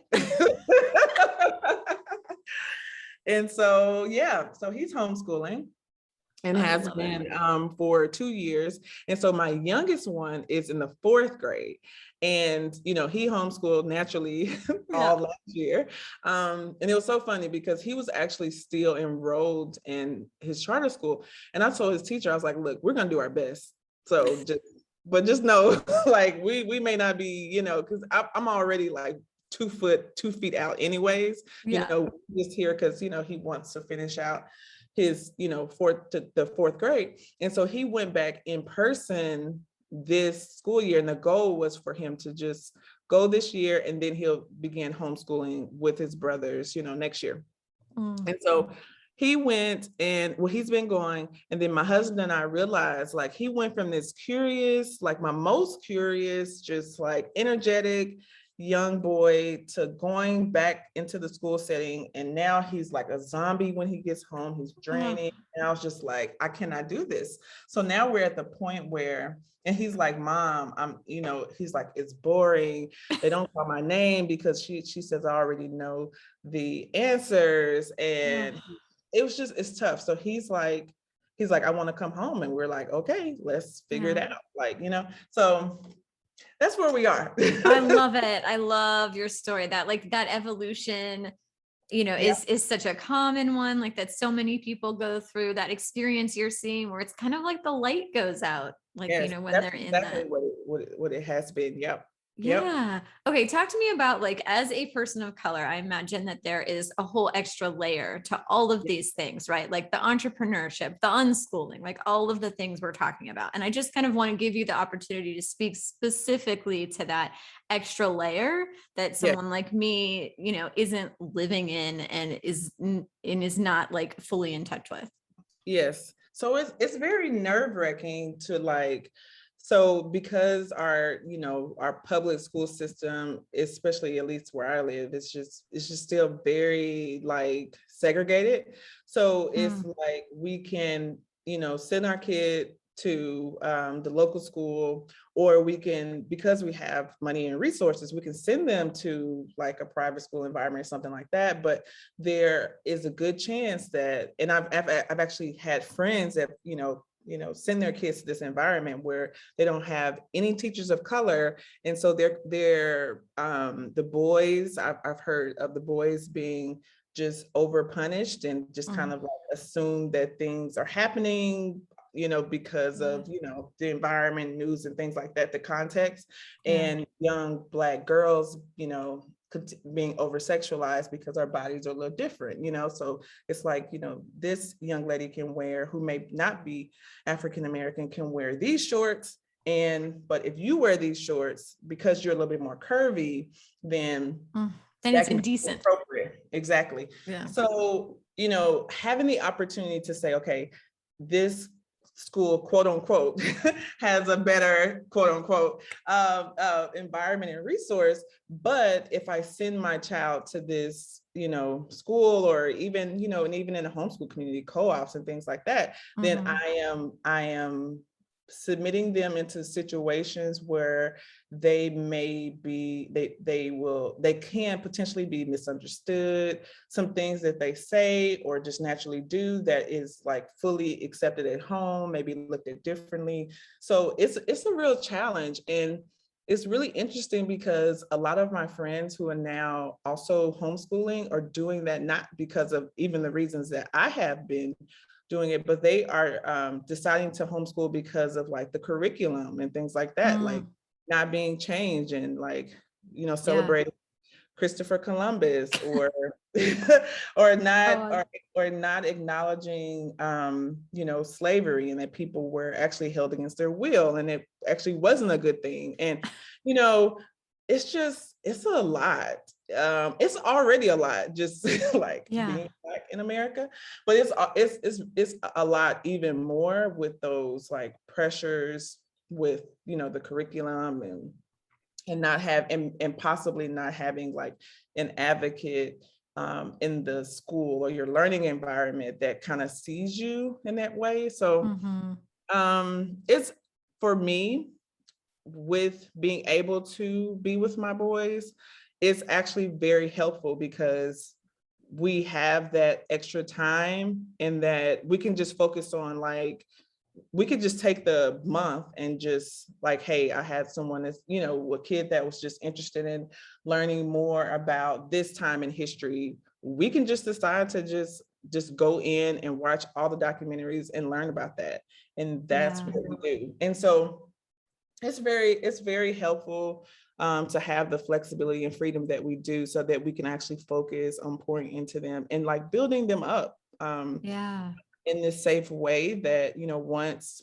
And so he's homeschooling and has been for 2 years. And so my youngest one is in the 4th grade, and he homeschooled naturally all last year. And it was so funny because he was actually still enrolled in his charter school. And I told his teacher, I was like, "Look, we're gonna do our best. So just know, we may not be, because I'm already 2 feet out anyways, just here because, he wants to finish out his, 4th grade. And so he went back in person this school year. And the goal was for him to just go this year, and then he'll begin homeschooling with his brothers, next year. And so he went, and he's been going. And then my husband and I realized he went from this curious, my most curious, just energetic young boy to going back into the school setting. And now he's like a zombie when he gets home. He's draining. And I was just like, I cannot do this. So now we're at the point where, and he's like, "Mom, he's like, it's boring. They don't call my name because she says I already know the answers." And it was just, it's tough. So he's like, "I want to come home." And we're like, "Okay, let's figure it out." So that's where we are. I love it. I love your story. That that evolution, is such a common one, that so many people go through. That experience you're seeing where it's kind of the light goes out, when they're in that. What it has been. Yep. Yeah. Okay. Talk to me about as a person of color, I imagine that there is a whole extra layer to all of these things, right? The entrepreneurship, the unschooling, all of the things we're talking about. And I just kind of want to give you the opportunity to speak specifically to that extra layer that someone like me, isn't living in and is not fully in touch with. Yes. So it's very nerve-wracking to so because our public school system, especially at least where I live, it's just still very segregated. So it's we can, send our kid to the local school, or we can, because we have money and resources, we can send them to a private school environment or something like that. But there is a good chance that, and I've actually had friends that, send their kids to this environment where they don't have any teachers of color. And so the boys, I've heard of the boys being just over punished and just kind of like assume that things are happening, because of, the environment, news and things like that, the context, and young Black girls, being over sexualized because our bodies are a little different, so it's like, this young lady who may not be African American can wear these shorts, but if you wear these shorts because you're a little bit more curvy, then it's indecent. Appropriate. Exactly. Yeah. So, having the opportunity to say, okay, this school, quote unquote, has a better, quote unquote, environment and resource. But if I send my child to this, school, or even, and even in a homeschool community, co-ops and things like that, then I am submitting them into situations where they can potentially be misunderstood. Some things that they say or just naturally do that is like fully accepted at home, maybe looked at differently. So it's a real challenge. And it's really interesting because a lot of my friends who are now also homeschooling are doing that, not because of even the reasons that I have been doing it, but they are deciding to homeschool because of like the curriculum and things like that, like not being changed and like, celebrating Christopher Columbus or or not acknowledging slavery, and that people were actually held against their will and it actually wasn't a good thing. And it's a lot. It's already a lot just like being Black in America, but it's a lot even more with those like pressures with the curriculum and not have and possibly not having like an advocate in the school or your learning environment that kind of sees you in that way. So it's, for me, with being able to be with my boys, it's actually very helpful because we have that extra time and that we can just focus on, like, we could just take the month and just like, hey, I had someone that's, a kid that was just interested in learning more about this time in history. We can just decide to just go in and watch all the documentaries and learn about that. And that's what we do. And so it's very helpful to have the flexibility and freedom that we do so that we can actually focus on pouring into them and like building them up. In this safe way that,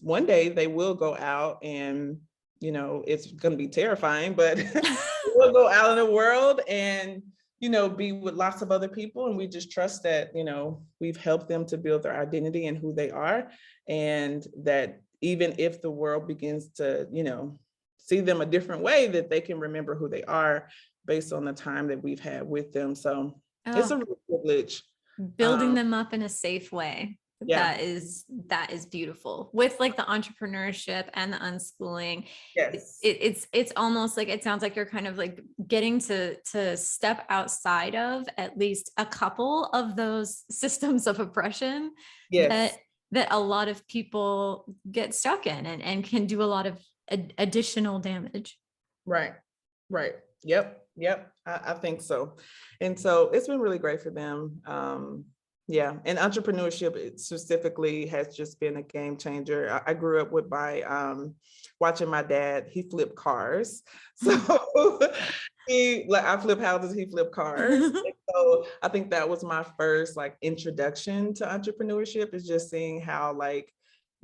one day they will go out and, it's going to be terrifying, but we'll go out in the world and, be with lots of other people. And we just trust that, we've helped them to build their identity and who they are. And that even if the world begins to, see them a different way, that they can remember who they are based on the time that we've had with them. So it's a real privilege. Building them up in a safe way. That is beautiful. With like the entrepreneurship and the unschooling, it's almost like, it sounds like you're kind of like getting to step outside of at least a couple of those systems of oppression that a lot of people get stuck in and can do a lot of additional damage. Right. Yep. I think so. And so it's been really great for them. And entrepreneurship specifically has just been a game changer. I grew up with watching my dad. He flipped cars. So I flip houses, he flipped cars. And so I think that was my first like introduction to entrepreneurship, is just seeing how like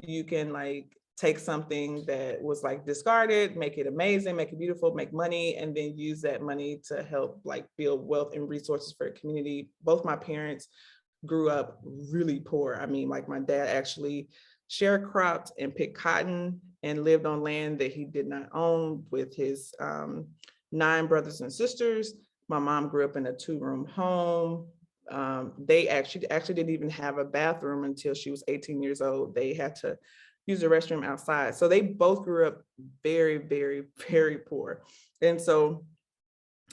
you can like take something that was like discarded, make it amazing, make it beautiful, make money, and then use that money to help like build wealth and resources for a community. Both my parents grew up really poor. I mean, like my dad actually sharecropped and picked cotton and lived on land that he did not own with his 9 brothers and sisters. My mom grew up in a 2-room home. They actually didn't even have a bathroom until she was 18 years old. They had to use the restroom outside. So they both grew up very, very, very poor. And so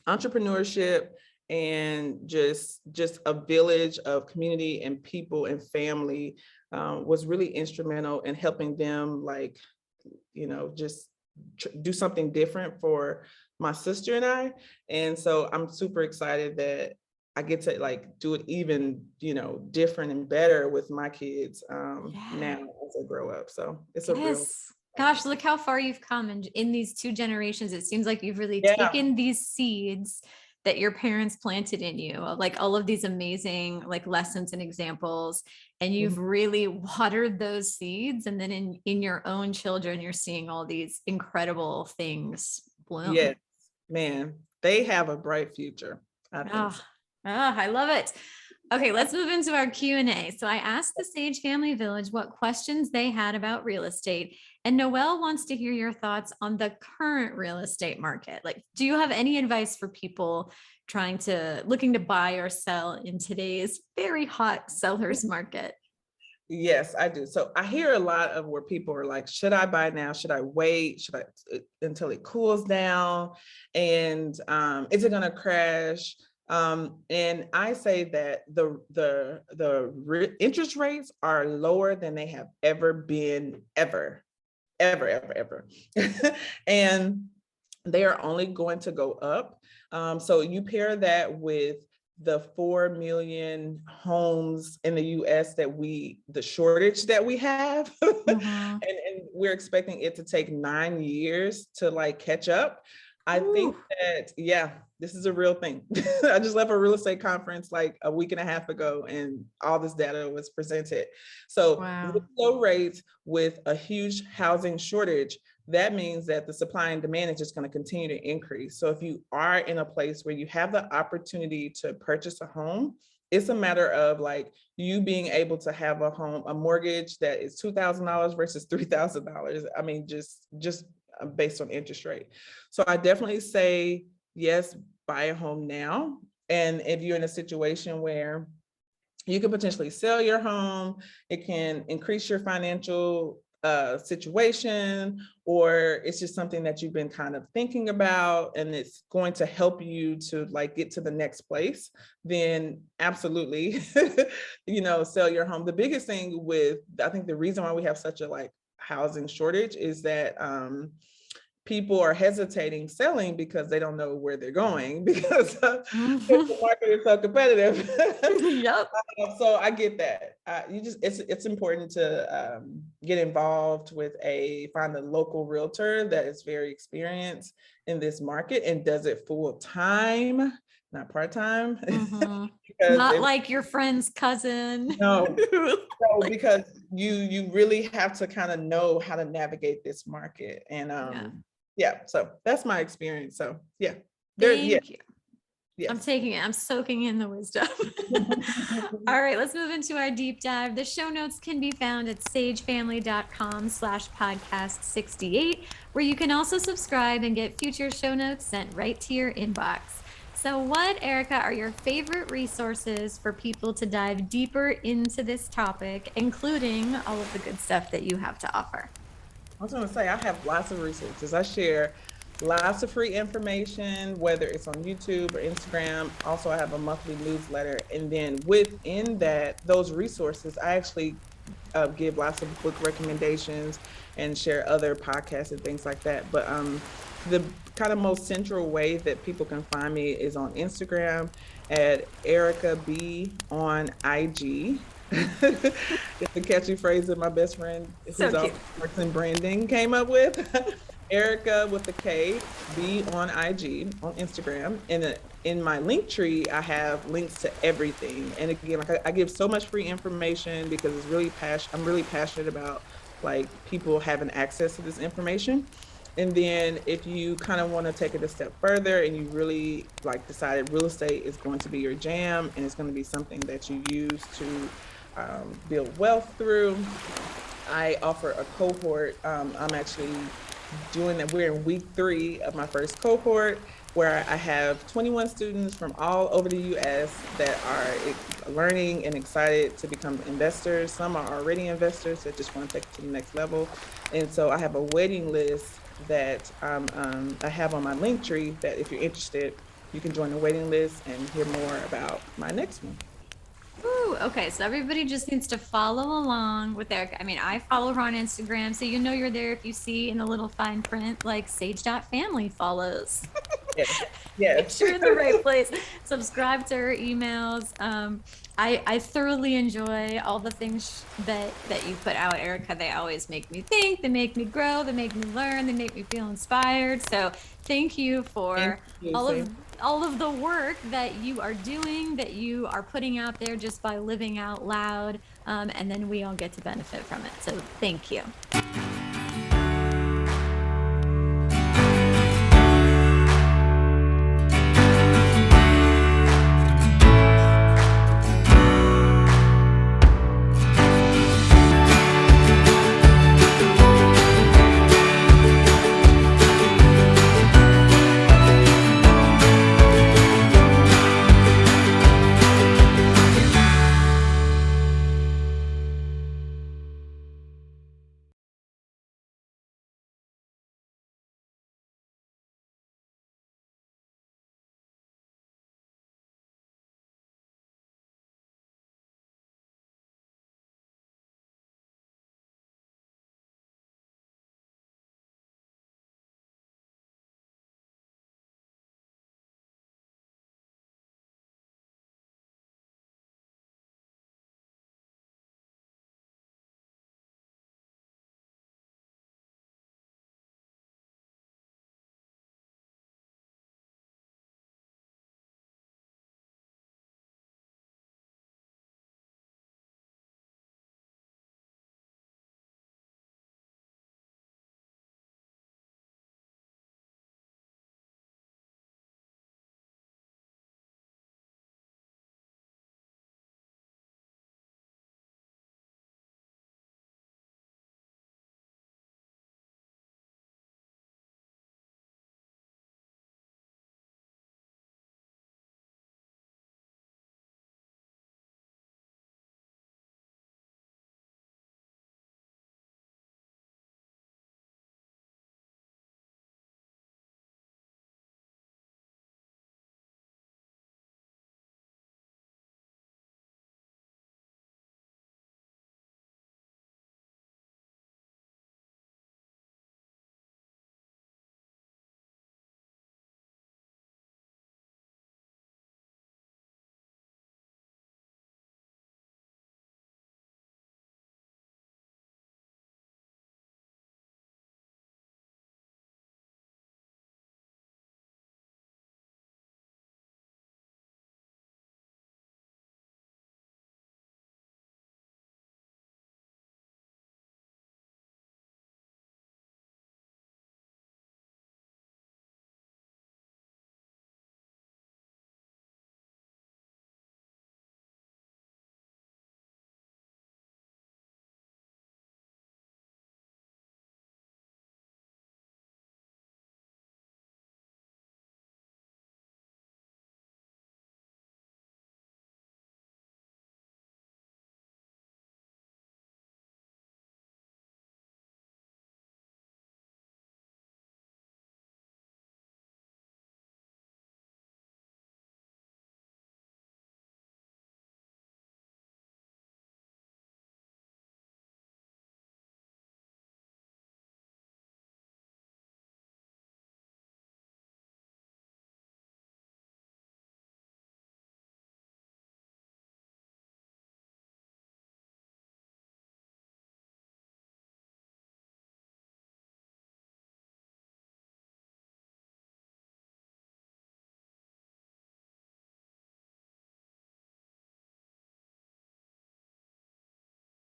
entrepreneurship and just a village of community and people and family was really instrumental in helping them, like, just do something different for my sister and I. And so I'm super excited that I get to like do it even, different and better with my kids now as they grow up. So it's a real. Gosh, look how far you've come in these 2 generations. It seems like you've really Yeah. taken these seeds that your parents planted in you, like all of these amazing like lessons and examples, and you've really watered those seeds. And then in your own children, you're seeing all these incredible things bloom. Yes, man, they have a bright future, I think. I love it. Okay, let's move into our Q&A. So I asked the Sage Family Village what questions they had about real estate, and Noelle wants to hear your thoughts on the current real estate market. Like, do you have any advice for people looking to buy or sell in today's very hot sellers market? Yes, I do. So I hear a lot of where people are like, should I buy now? Should I wait? Should I until it cools down? And is it going to crash? And I say that the interest rates are lower than they have ever been, ever. And they are only going to go up. So you pair that with the 4 million homes in the US the shortage that we have, and we're expecting it to take 9 years to like catch up. I think that, this is a real thing. I just left a real estate conference like a week and a half ago, and all this data was presented. So with low rates, with a huge housing shortage, that means that the supply and demand is just going to continue to increase. So if you are in a place where you have the opportunity to purchase a home, it's a matter of like you being able to have a mortgage that is $2,000 versus $3,000. I mean, just based on interest rate. So I definitely say, yes, buy a home now. And if you're in a situation where you could potentially sell your home, it can increase your financial situation, or it's just something that you've been kind of thinking about and it's going to help you to like get to the next place, then absolutely, sell your home. The biggest thing I think the reason why we have such a like housing shortage is that people are hesitating selling because they don't know where they're going because the market is so competitive. Yep. So I get that. It's important to get involved find a local realtor that is very experienced in this market and does it full time, not part-time. Not like your friend's cousin. No, because you really have to kind of know how to navigate this market. And so that's my experience. So Thank you. Yes. I'm taking it. I'm soaking in the wisdom. All right, let's move into our deep dive. The show notes can be found at sagefamily.com/podcast68, where you can also subscribe and get future show notes sent right to your inbox. So what, Erika, are your favorite resources for people to dive deeper into this topic, including all of the good stuff that you have to offer? I was going to say, I have lots of resources. I share lots of free information, whether it's on YouTube or Instagram. Also, I have a monthly newsletter. And then within those resources, I actually give lots of book recommendations and share other podcasts and things like that. But the kind of most central way that people can find me is on Instagram at Erika B on IG. It's a catchy phrase that my best friend who's also works in branding came up with. Erika with a K, B on IG on Instagram. And in my link tree, I have links to everything. And again, I give so much free information because I'm really passionate about like people having access to this information. And then if you kind of want to take it a step further and you really like decided real estate is going to be your jam and it's going to be something that you use to build wealth through, I offer a cohort. I'm actually doing that. We're in week 3 of my first cohort, where I have 21 students from all over the US that are learning and excited to become investors. Some are already investors that just want to take it to the next level. And so I have a waiting list that I have on my link tree that if you're interested, you can join the waiting list and hear more about my next one. Ooh, okay, so everybody just needs to follow along with Erica. I mean, I follow her on Instagram, so you know you're there if you see in the little fine print like sage.family follows. Yes. Make Yes. sure you're in the right place. Subscribe to her emails. I thoroughly enjoy all the things that you put out, Erica. They always make me think, they make me grow, they make me learn, they make me feel inspired. So thank you for Thank you, all of the work that you are doing, that you are putting out there just by living out loud. And then we all get to benefit from it. So thank you.